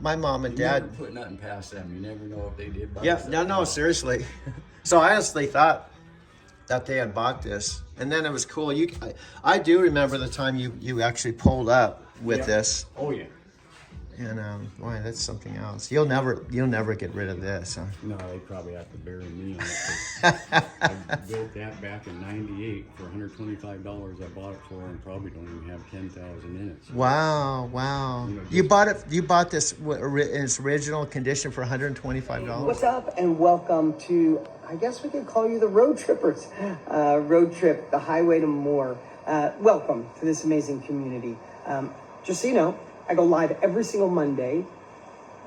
A: and
R: You
A: dad
R: never put nothing past them. You never know if they did buy
A: Yeah,
R: something.
A: no, seriously. So I honestly thought that they had bought this, and then it was cool. I do remember the time you actually pulled up with this.
Q: Oh yeah.
A: And boy, that's something else. You'll never get rid of this. Huh?
Q: No, they probably have to bury me on it. I built that back in '98 for $125. I bought it for, and probably don't even have 10,000 in it. So,
A: Wow. You bought it. You bought this in its original condition for $125.
S: What's up, and welcome to, I guess we could call you the Road Trippers. Road Trip, the highway to more. Welcome to this amazing community. Just so you know, I go live every single Monday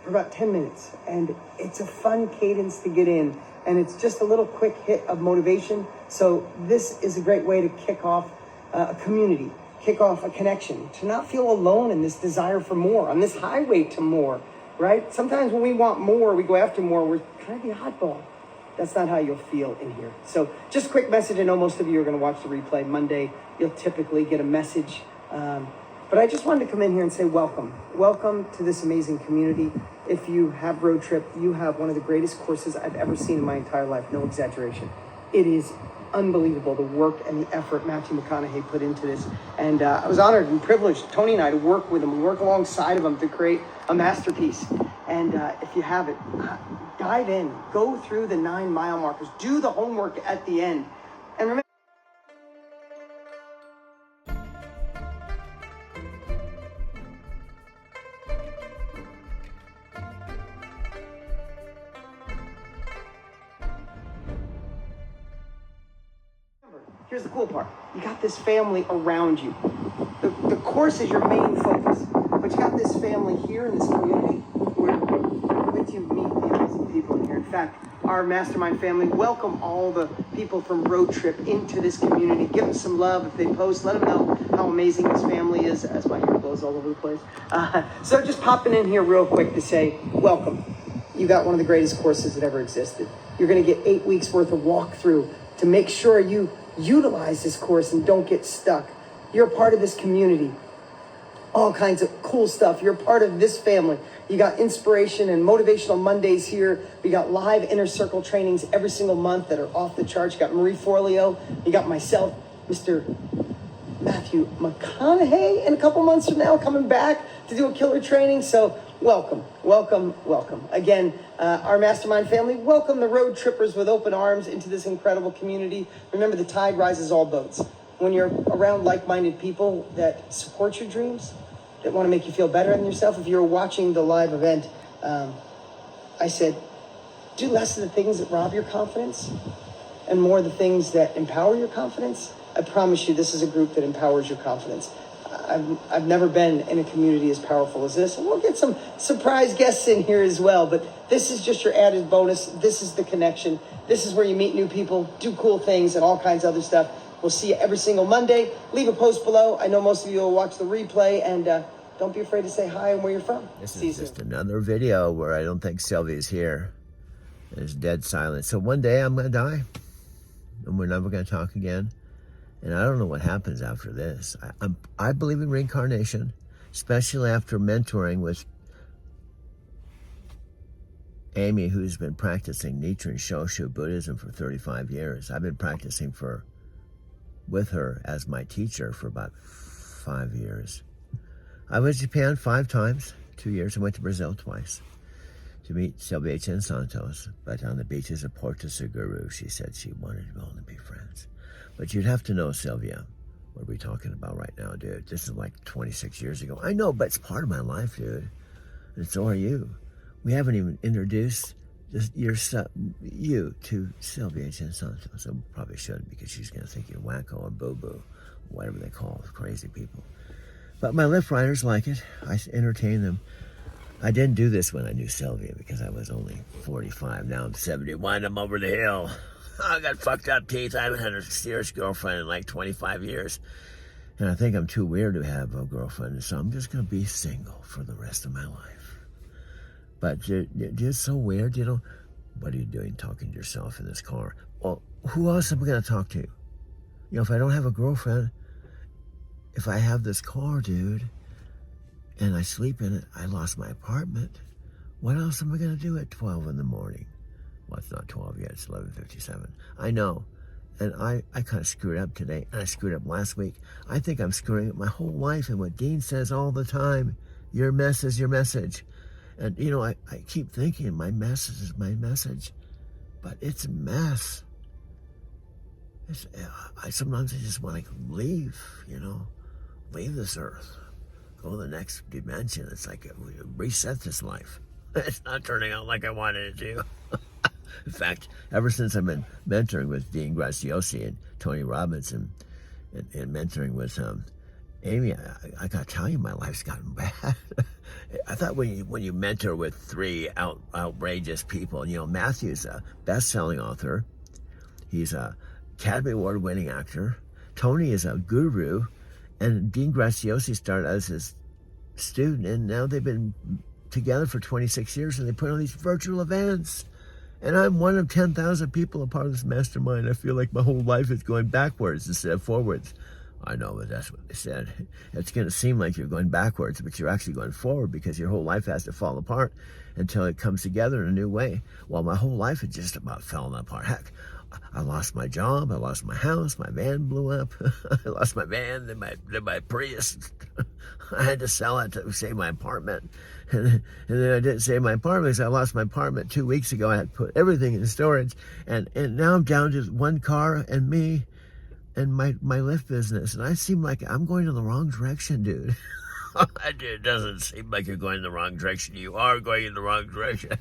S: for about 10 minutes, and it's a fun cadence to get in, and it's just a little quick hit of motivation. So this is a great way to kick off a community, kick off a connection, to not feel alone in this desire for more, on this highway to more, right? Sometimes when we want more, we go after more, we're kind of the oddball. That's not how you'll feel in here. So just a quick message. I know most of you are going to watch the replay Monday. You'll typically get a message. But I just wanted to come in here and say welcome. Welcome to this amazing community. If you have Road Trip, you have one of the greatest courses I've ever seen in my entire life. No exaggeration. It is unbelievable, the work and the effort Matthew McConaughey put into this. And I was honored and privileged, Tony and I, to work with him, work alongside of him to create a masterpiece. And if you have it, dive in, go through the 9 mile markers, do the homework at the end. And remember, here's the cool part. You got this family around you. The course is your main focus, but you got this family here in this community where with you meet the amazing people in here. In fact, our mastermind family, welcome all the people from Road Trip into this community. Give them some love. If they post, let them know how amazing this family is, as my hair blows all over the place. So just popping in here real quick to say, welcome. You got one of the greatest courses that ever existed. You're going to get 8 weeks worth of walkthrough to make sure you utilize this course and don't get stuck. You're a part of this community. All kinds of cool stuff. You're a part of this family. You got inspiration and motivational Mondays here. We got live inner circle trainings every single month that are off the charts. You got Marie Forleo. You got myself, Mr. Matthew McConaughey, in a couple months from now coming back to do a killer training. So welcome. Again, our mastermind family, welcome the Road Trippers with open arms into this incredible community. Remember, the tide rises all boats. When you're around like-minded people that support your dreams, that want to make you feel better than yourself. If you're watching the live event, I said, do less of the things that rob your confidence and more of the things that empower your confidence, I promise you this is a group that empowers your confidence. I've never been in a community as powerful as this, and we'll get some surprise guests in here as well, but this is just your added bonus. This is the connection. This is where you meet new people, do cool things, and all kinds of other stuff. We'll see you every single Monday. Leave a post below. I know most of you will watch the replay, and don't be afraid to say hi and where you're from.
A: This is just another video where I don't think Sylvia's here. There's dead silence. So one day I'm going to die, and we're never going to talk again. And I don't know what happens after this. I believe in reincarnation, especially after mentoring with Amy, who's been practicing Nichiren Shoshu Buddhism for 35 years. I've been practicing with her as my teacher for about 5 years. I went to Japan 5 times, 2 years. I went to Brazil twice to meet Sylvia Chen Santos. But on the beaches of Porto Seguro, she said she wanted to go and be friends. But you'd have to know, Sylvia, what are we talking about right now, dude? This is like 26 years ago. I know, but it's part of my life, dude. And so are you. We haven't even introduced you to Sylvia Chen Santos. So we probably shouldn't, because she's going to think you're wacko or boo-boo, whatever they call crazy people. But my Lyft riders like it. I entertain them. I didn't do this when I knew Sylvia because I was only 45. Now I'm 71. I'm over the hill. I got fucked up teeth. I haven't had a serious girlfriend in like 25 years. And I think I'm too weird to have a girlfriend. So I'm just going to be single for the rest of my life. But it's so weird, you know. What are you doing talking to yourself in this car? Well, who else am I going to talk to? You know, if I don't have a girlfriend, if I have this car, dude, and I sleep in it, I lost my apartment. What else am I going to do at 12 in the morning? Well, it's not 12 yet, it's 11:57. I know. And I kind of screwed up today, and I screwed up last week. I think I'm screwing up my whole life, and what Dean says all the time, your mess is your message. And, you know, I keep thinking my message is my message, but it's a mess. Sometimes I just want to leave, you know, leave this earth, go to the next dimension. It's like reset this life. It's not turning out like I wanted it to. In fact, ever since I've been mentoring with Dean Graziosi and Tony Robbins and mentoring with Amy, I got to tell you, my life's gotten bad. I thought when you mentor with 3 outrageous people, you know, Matthew's a best-selling author. He's a Academy Award-winning actor. Tony is a guru. And Dean Graziosi started as his student, and now they've been together for 26 years, and they put on these virtual events. And I'm one of 10,000 people a part of this mastermind. I feel like my whole life is going backwards instead of forwards. I know, but that's what they said. It's going to seem like you're going backwards, but you're actually going forward because your whole life has to fall apart until it comes together in a new way. Well, my whole life is just about falling apart. Heck, I lost my job, I lost my house, my van blew up. I lost my van, then my Prius. I had to sell it to save my apartment. And then I didn't save my apartment because I lost my apartment 2 weeks ago. I had to put everything in storage. And now I'm down to 1 car and me and my Lyft business. And I seem like I'm going in the wrong direction, dude. It doesn't seem like you're going in the wrong direction. You are going in the wrong direction.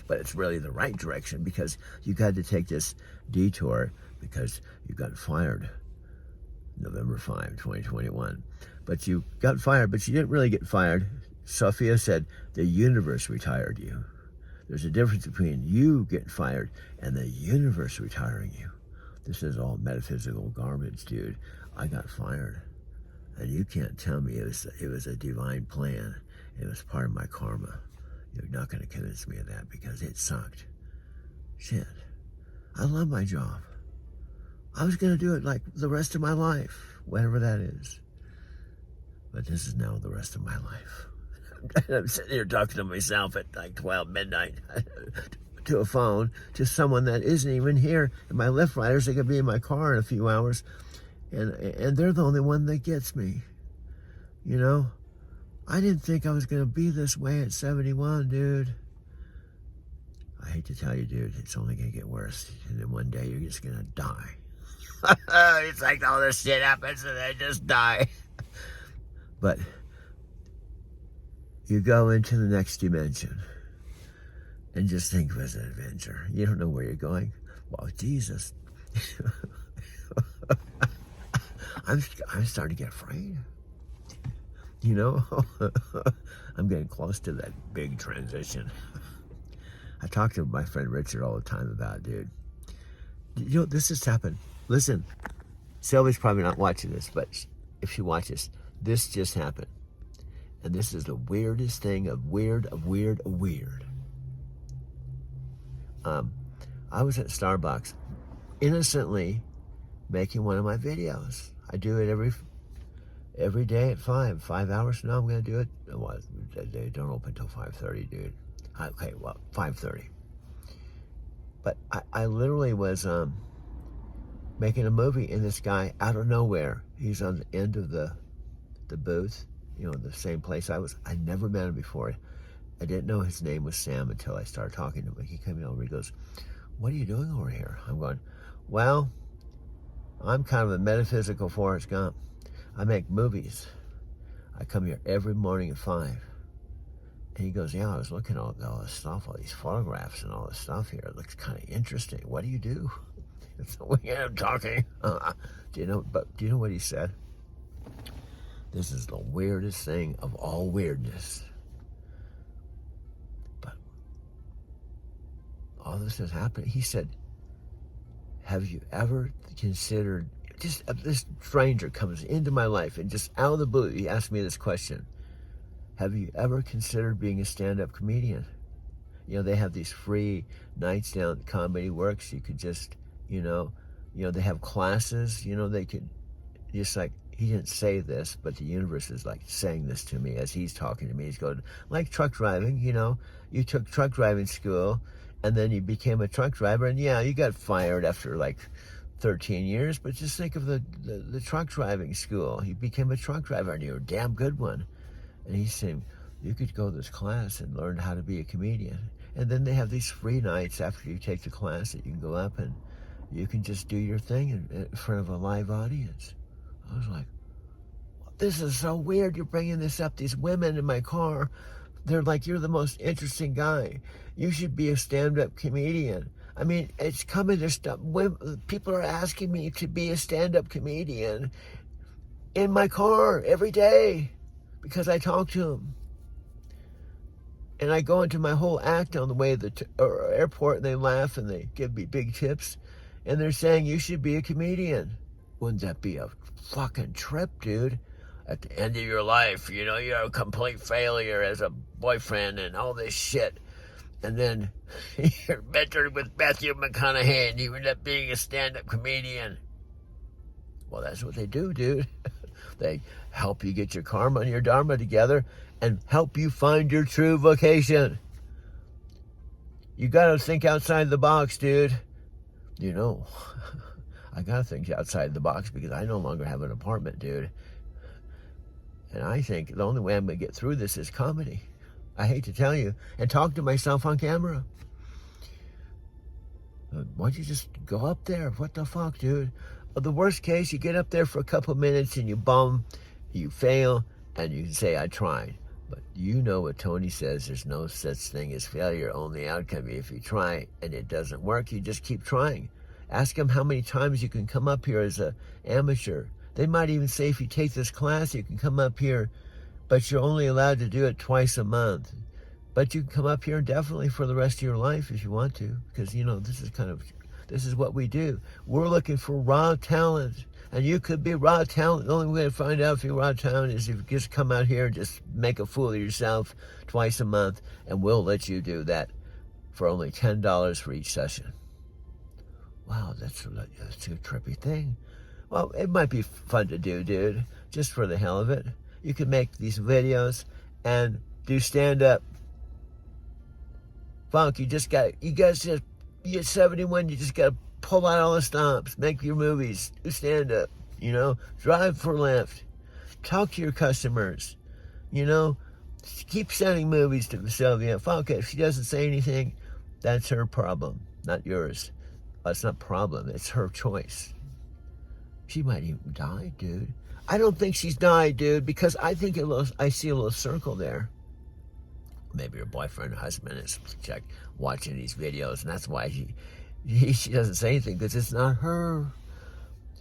A: But it's really the right direction because you got to take this detour because you got fired November 5, 2021. But you got fired, but you didn't really get fired. Sophia said the universe retired you. There's a difference between you getting fired and the universe retiring you. This is all metaphysical garbage, dude. I got fired. And you can't tell me it was a divine plan. It was part of my karma. You're not going to convince me of that because it sucked. Shit. I love my job. I was going to do it like the rest of my life, whatever that is. But this is now the rest of my life. I'm sitting here talking to myself at like 12 midnight to a phone, to someone that isn't even here. And my Lyft riders, they could be in my car in a few hours. And they're the only one that gets me. You know? I didn't think I was going to be this way at 71, dude. I hate to tell you, dude, it's only going to get worse. And then one day you're just going to die. It's like all this shit happens and I just die. But you go into the next dimension.
T: and just think it was an adventure. You don't know where you're going. Well, Jesus. I'm starting to get afraid. You know, I'm getting close to that big transition. I talk to my friend Richard all the time about, dude, you know, this has happened. Listen, Sylvia's probably not watching this, but if she watches, this just happened. And this is the weirdest thing of weird. I was at Starbucks innocently making one of my videos. I do it every day at 5 hours from now. I'm going to do it. Well, they don't open until 5:30, dude. Okay, well, 5:30. But I literally was making a movie, and this guy out of nowhere, he's on the end of the booth, you know, the same place I was. I'd never met him before. I didn't know his name was Sam until I started talking to him. He came over, he goes, "What are you doing over here?" I'm going, "Well, I'm kind of a metaphysical Forrest Gump. I make movies. I come here every morning at 5. And he goes, "Yeah, I was looking at all this stuff, all these photographs and all this stuff here. It looks kind of interesting. What do you do?" So we ended up talking. Do you know what he said? This is the weirdest thing of all weirdness. But all this is happening. He said, "Have you ever considered," just this stranger comes into my life and just out of the blue, he asked me this question. "Have you ever considered being a stand-up comedian?" You know, they have these free nights down at Comedy Works. You could just, you know, they have classes, you know, they could just like, he didn't say this, but the universe is like saying this to me as he's talking to me. He's going, like truck driving, you know, you took truck driving school and then you became a truck driver, and yeah, you got fired after like 13 years, but just think of the truck driving school. You became a truck driver and you're a damn good one. And he's saying, you could go to this class and learn how to be a comedian. And then they have these free nights after you take the class that you can go up and you can just do your thing in front of a live audience. I was like, this is so weird. You're bringing this up. These women in my car, they're like, "You're the most interesting guy. You should be a stand-up comedian." I mean, it's coming to stuff. People are asking me to be a stand-up comedian in my car every day because I talk to them. And I go into my whole act on the way to the airport, and they laugh and they give me big tips. And they're saying, "You should be a comedian." Wouldn't that be a fucking trip, dude? At the end of your life, you know, you're a complete failure as a boyfriend and all this shit. And then you're mentored with Matthew McConaughey and you end up being a stand-up comedian. Well, that's what they do, dude. They help you get your karma and your dharma together and help you find your true vocation. You gotta think outside the box, dude. You know, I gotta think outside the box because I no longer have an apartment, dude. And I think the only way I'm gonna get through this is comedy. I hate to tell you, and talk to myself on camera. Why don't you just go up there? What the fuck, dude? The worst case, you get up there for a couple minutes and you bum, you fail, and you can say, "I tried." But you know what Tony says, there's no such thing as failure, only outcome. If you try and it doesn't work, you just keep trying. Ask them how many times you can come up here as an amateur. They might even say if you take this class, you can come up here, but you're only allowed to do it twice a month. But you can come up here indefinitely for the rest of your life if you want to, because, you know, this is what we do. We're looking for raw talent, and you could be raw talent. The only way to find out if you're raw talent is if you just come out here and just make a fool of yourself twice a month, and we'll let you do that for only $10 for each session. Wow, that's a trippy thing. Well, it might be fun to do, dude, just for the hell of it. You can make these videos and do stand-up. Funk, you're 71, you just got to pull out all the stops, make your movies, do stand-up, you know, drive for Lyft, talk to your customers, you know, keep sending movies to Sylvia. Funk, if she doesn't say anything, that's her problem, not yours. It's not problem, it's her choice. She might even die, dude. I don't think she's died, dude, because I think I see a little circle there. maybe her boyfriend or husband is watching these videos, and that's why she doesn't say anything, because it's not her.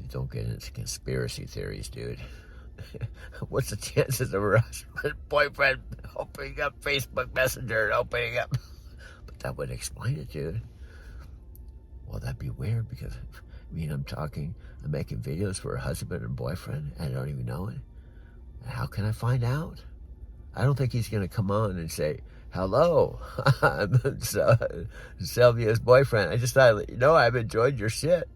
T: You don't get into conspiracy theories, dude. What's the chances of her husband, boyfriend opening up Facebook Messenger and opening up? But that would explain it, dude. Well, that'd be weird, because I'm making videos for her husband and boyfriend, and I don't even know it. How can I find out? I don't think he's going to come on and say, hello, I'm Sylvia's boyfriend. I just thought I'd let you know I've enjoyed your shit.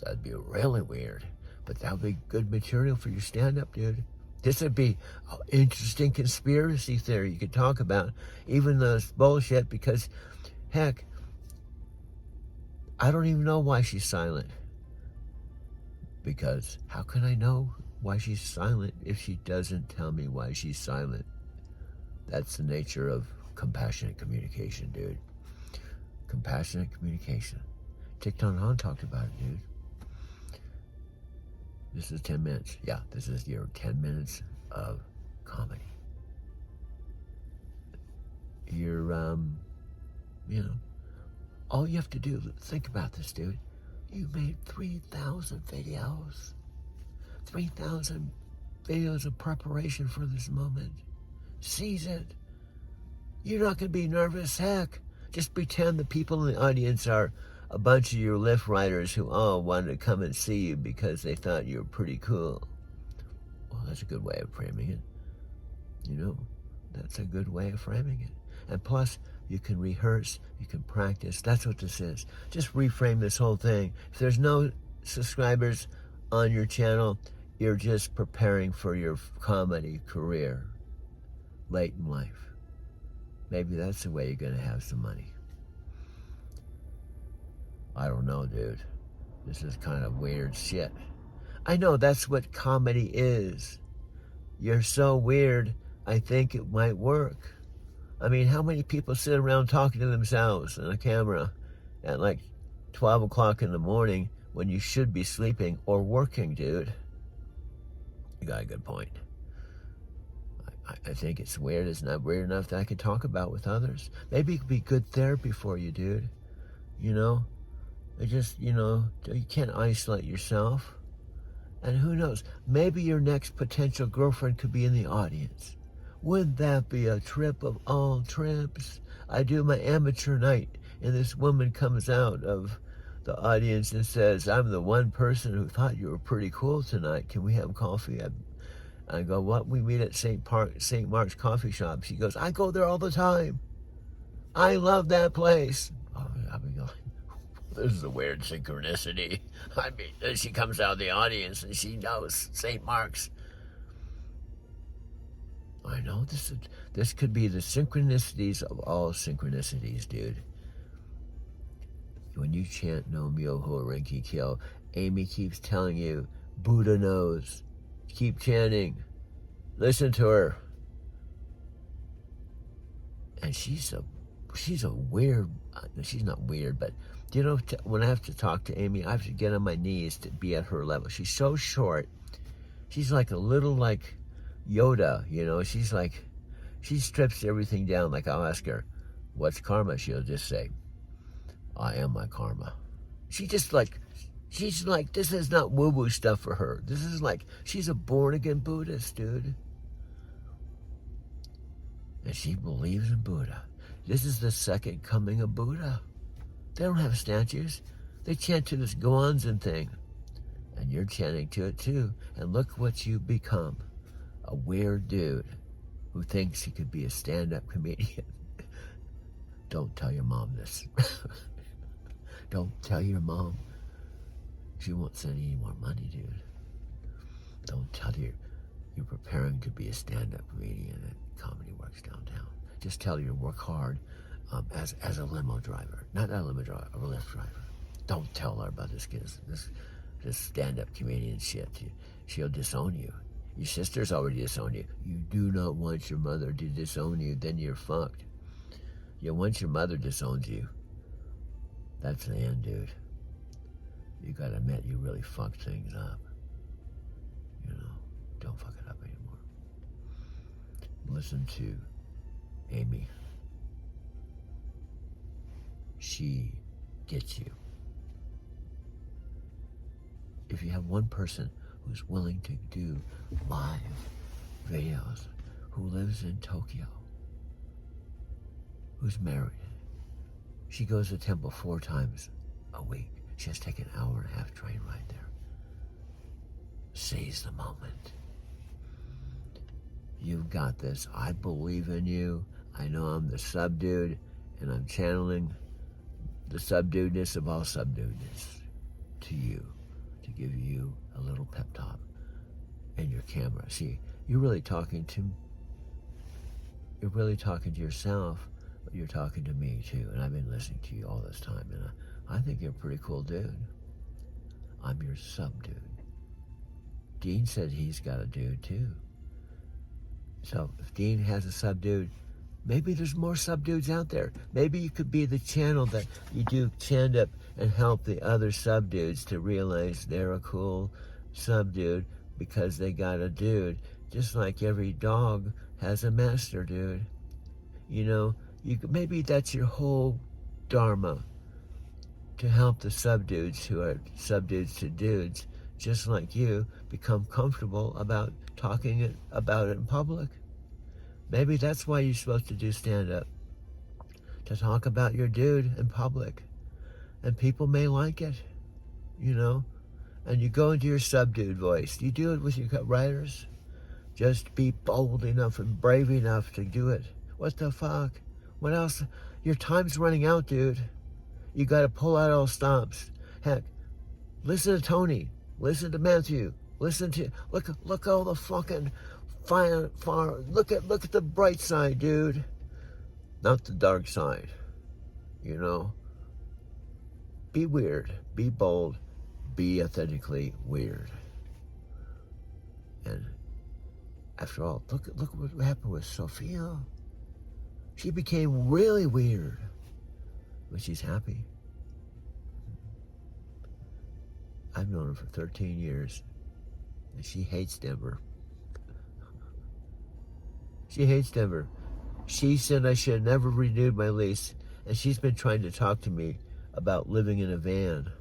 T: That'd be really weird. But that would be good material for your stand-up, dude. This would be an interesting conspiracy theory you could talk about, even though it's bullshit, because, heck, I don't even know why she's silent. Because how can I know why she's silent if she doesn't tell me why she's silent? That's the nature of compassionate communication, dude. Compassionate communication. Thich Nhat Hanh talked about it, dude. This is 10 minutes. Yeah, this is your 10 minutes of comedy. You're, all you have to do, think about this, dude. You made 3,000 videos. 3,000 videos of preparation for this moment. Seize it. You're not going to be nervous. Heck, just pretend the people in the audience are a bunch of your Lyft riders who all wanted to come and see you because they thought you were pretty cool. Well, that's a good way of framing it. That's a good way of framing it. And plus, you can rehearse, you can practice. That's what this is. Just reframe this whole thing. If there's no subscribers on your channel, you're just preparing for your comedy career late in life. Maybe that's the way you're going to have some money. I don't know, dude. This is kind of weird shit. I know that's what comedy is. You're so weird, I think it might work. I mean, how many people sit around talking to themselves on a camera at like 12 o'clock in the morning when you should be sleeping or working, dude? You got a good point. I think it's weird. It's not weird enough that I could talk about with others. Maybe it could be good therapy for you, dude. It just, you can't isolate yourself. And who knows, maybe your next potential girlfriend could be in the audience. Wouldn't that be a trip of all trips? I do my amateur night, and this woman comes out of the audience and says, I'm the one person who thought you were pretty cool tonight. Can we have coffee? I go, what? We meet at St. Mark's Coffee Shop. She goes, I go there all the time. I love that place. I'll be going, this is a weird synchronicity. I mean, then she comes out of the audience and she knows St. Mark's. I know this could be the synchronicities of all synchronicities, dude. When you chant No Myoho Renge Kyo, Amy keeps telling you, Buddha knows. Keep chanting. Listen to her. And she's a weird, she's not weird, but when I have to talk to Amy, I have to get on my knees to be at her level. She's so short. She's like a little like Yoda, she strips everything down. Like I'll ask her, what's karma? She'll just say, I am my karma. She's like, this is not woo-woo stuff for her. This is like, she's a born-again Buddhist, dude. And she believes in Buddha. This is the second coming of Buddha. They don't have statues. They chant to this Goanzen thing. And you're chanting to it too. And look what you become. A weird dude who thinks he could be a stand-up comedian. Don't tell your mom this. Don't tell your mom. She won't send you any more money, dude. Don't tell her you're preparing to be a stand-up comedian at Comedy Works downtown. Just tell her you work hard as a limo driver. Not a limo driver, a Lyft driver. Don't tell her about this stand-up comedian shit. She'll disown you. Your sister's already disowned you. You do not want your mother to disown you, then you're fucked. Once your mother disowns you, that's the end, dude. You gotta admit you really fucked things up. Don't fuck it up anymore. Listen to Amy she gets you. If you have one person who's willing to do live videos, who lives in Tokyo, who's married, she goes to temple 4 times a week. She has to take an hour-and-a-half train ride there. Seize the moment. You've got this. I believe in you. I know I'm the subdude, and I'm channeling the subduedness of all subduedness to you, to give you a little pep talk in your camera. See, you're really talking to yourself, but you're talking to me too, and I've been listening to you all this time, and I think you're a pretty cool dude. I'm your subdude. Dean said he's got a dude too. So if Dean has a subdude, maybe there's more subdudes out there. Maybe you could be the channel that you do stand up and help the other subdudes to realize they're a cool subdude because they got a dude. Just like every dog has a master dude. You know, maybe that's your whole dharma, to help the subdudes who are subdudes to dudes, just like you, become comfortable about talking about it in public. Maybe that's why you're supposed to do stand-up, to talk about your dude in public. And people may like it, you know? And you go into your subdued voice. You do it with your writers. Just be bold enough and brave enough to do it. What the fuck? What else? Your time's running out, dude. You got to pull out all stops. Heck, listen to Tony. Listen to Matthew. Listen to look all the fucking far. Look at the bright side, dude. Not the dark side. You know. Be weird. Be bold. Be authentically weird. And after all, look what happened with Sophia. She became really weird, but she's happy. I've known her for 13 years, and she hates Denver. She hates Denver. She said I should have never renewed my lease, and she's been trying to talk to me about living in a van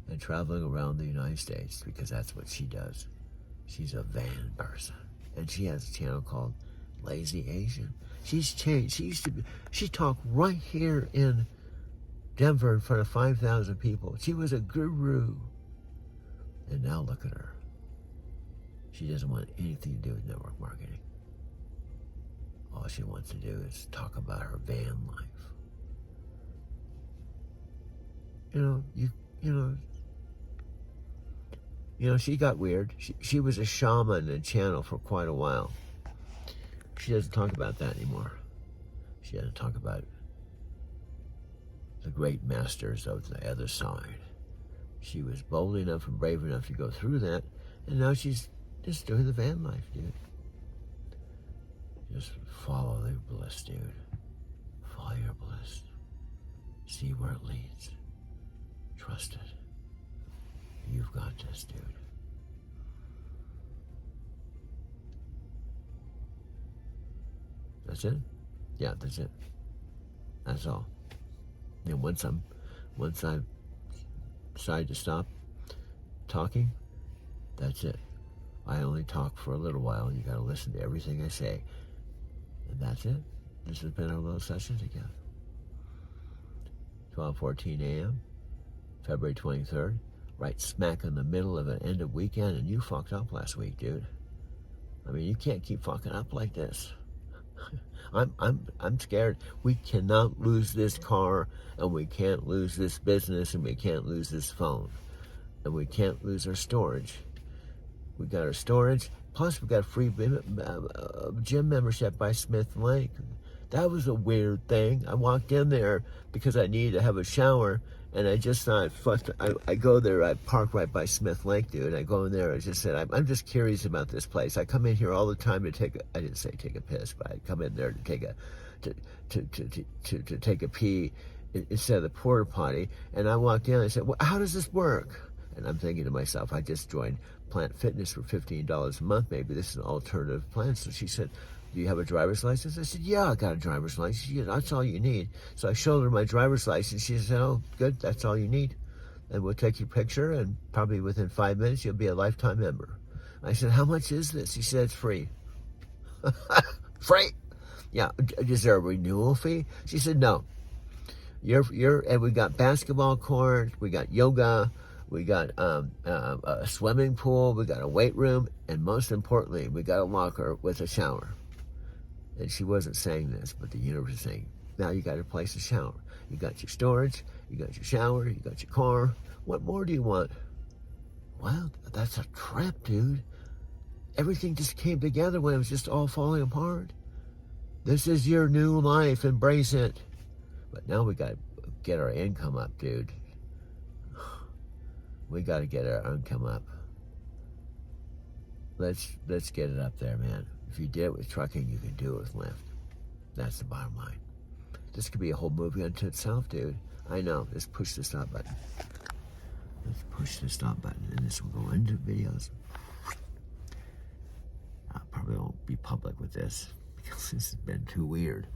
T: and traveling around the United States, because that's what she does. She's a van person, and she has a channel called Lazy Asian. She's changed. She talked right here in Denver in front of 5,000 people. She was a guru. And now look at her. She doesn't want anything to do with network marketing. All she wants to do is talk about her van life. You know, she got weird. She was a shaman and channel for quite a while. She doesn't talk about that anymore. She doesn't talk about the great masters of the other side. She was bold enough and brave enough to go through that, and now she's just doing the van life, dude. Just follow your bliss, dude. Follow your bliss. See where it leads. Trust it. You've got this, dude. That's it? Yeah, that's it. That's all. And once I decide to stop talking, that's it. I only talk for a little while. You got to listen to everything I say. And that's it. This has been our little session together. 12:14 a.m., February 23rd, right smack in the middle of an end of weekend, and you fucked up last week, dude. I mean, you can't keep fucking up like this. I'm scared. We cannot lose this car, and we can't lose this business, and we can't lose this phone, and we can't lose our storage. We got our storage, plus we got a free gym membership by Smith Lake. That was a weird thing. I walked in there because I needed to have a shower, and I just thought, fuck, I go there, I park right by Smith Lake, dude. I go in there, I just said, I'm just curious about this place. I come in here all the time to I didn't say take a piss, but I come in there to take a pee instead of the porta potty. And I walked in, I said, well, how does this work? And I'm thinking to myself, I just joined Plant Fitness for $15 a month. Maybe this is an alternative plan. So she said, do you have a driver's license? I said, yeah, I got a driver's license. She goes, that's all you need. So I showed her my driver's license. She said, oh, good, that's all you need. And we'll take your picture, and probably within 5 minutes, you'll be a lifetime member. I said, how much is this? He said, it's free. Free? Yeah, is there a renewal fee? She said, no. And we got basketball court, we got yoga, we got a swimming pool, we got a weight room, and most importantly, we got a locker with a shower. And she wasn't saying this, but the universe is saying, now you got a place to shower. You got your storage, you got your shower, you got your car. What more do you want? Well, that's a trip, dude. Everything just came together when it was just all falling apart. This is your new life. Embrace it. But now we got to get our income up, dude. We got to get our income up. Let's get it up there, man. If you did it with trucking, you can do it with Lyft. That's the bottom line. This could be a whole movie unto itself, dude. I know. Let's push the stop button. Let's push the stop button, and this will go into videos. I probably won't be public with this because this has been too weird.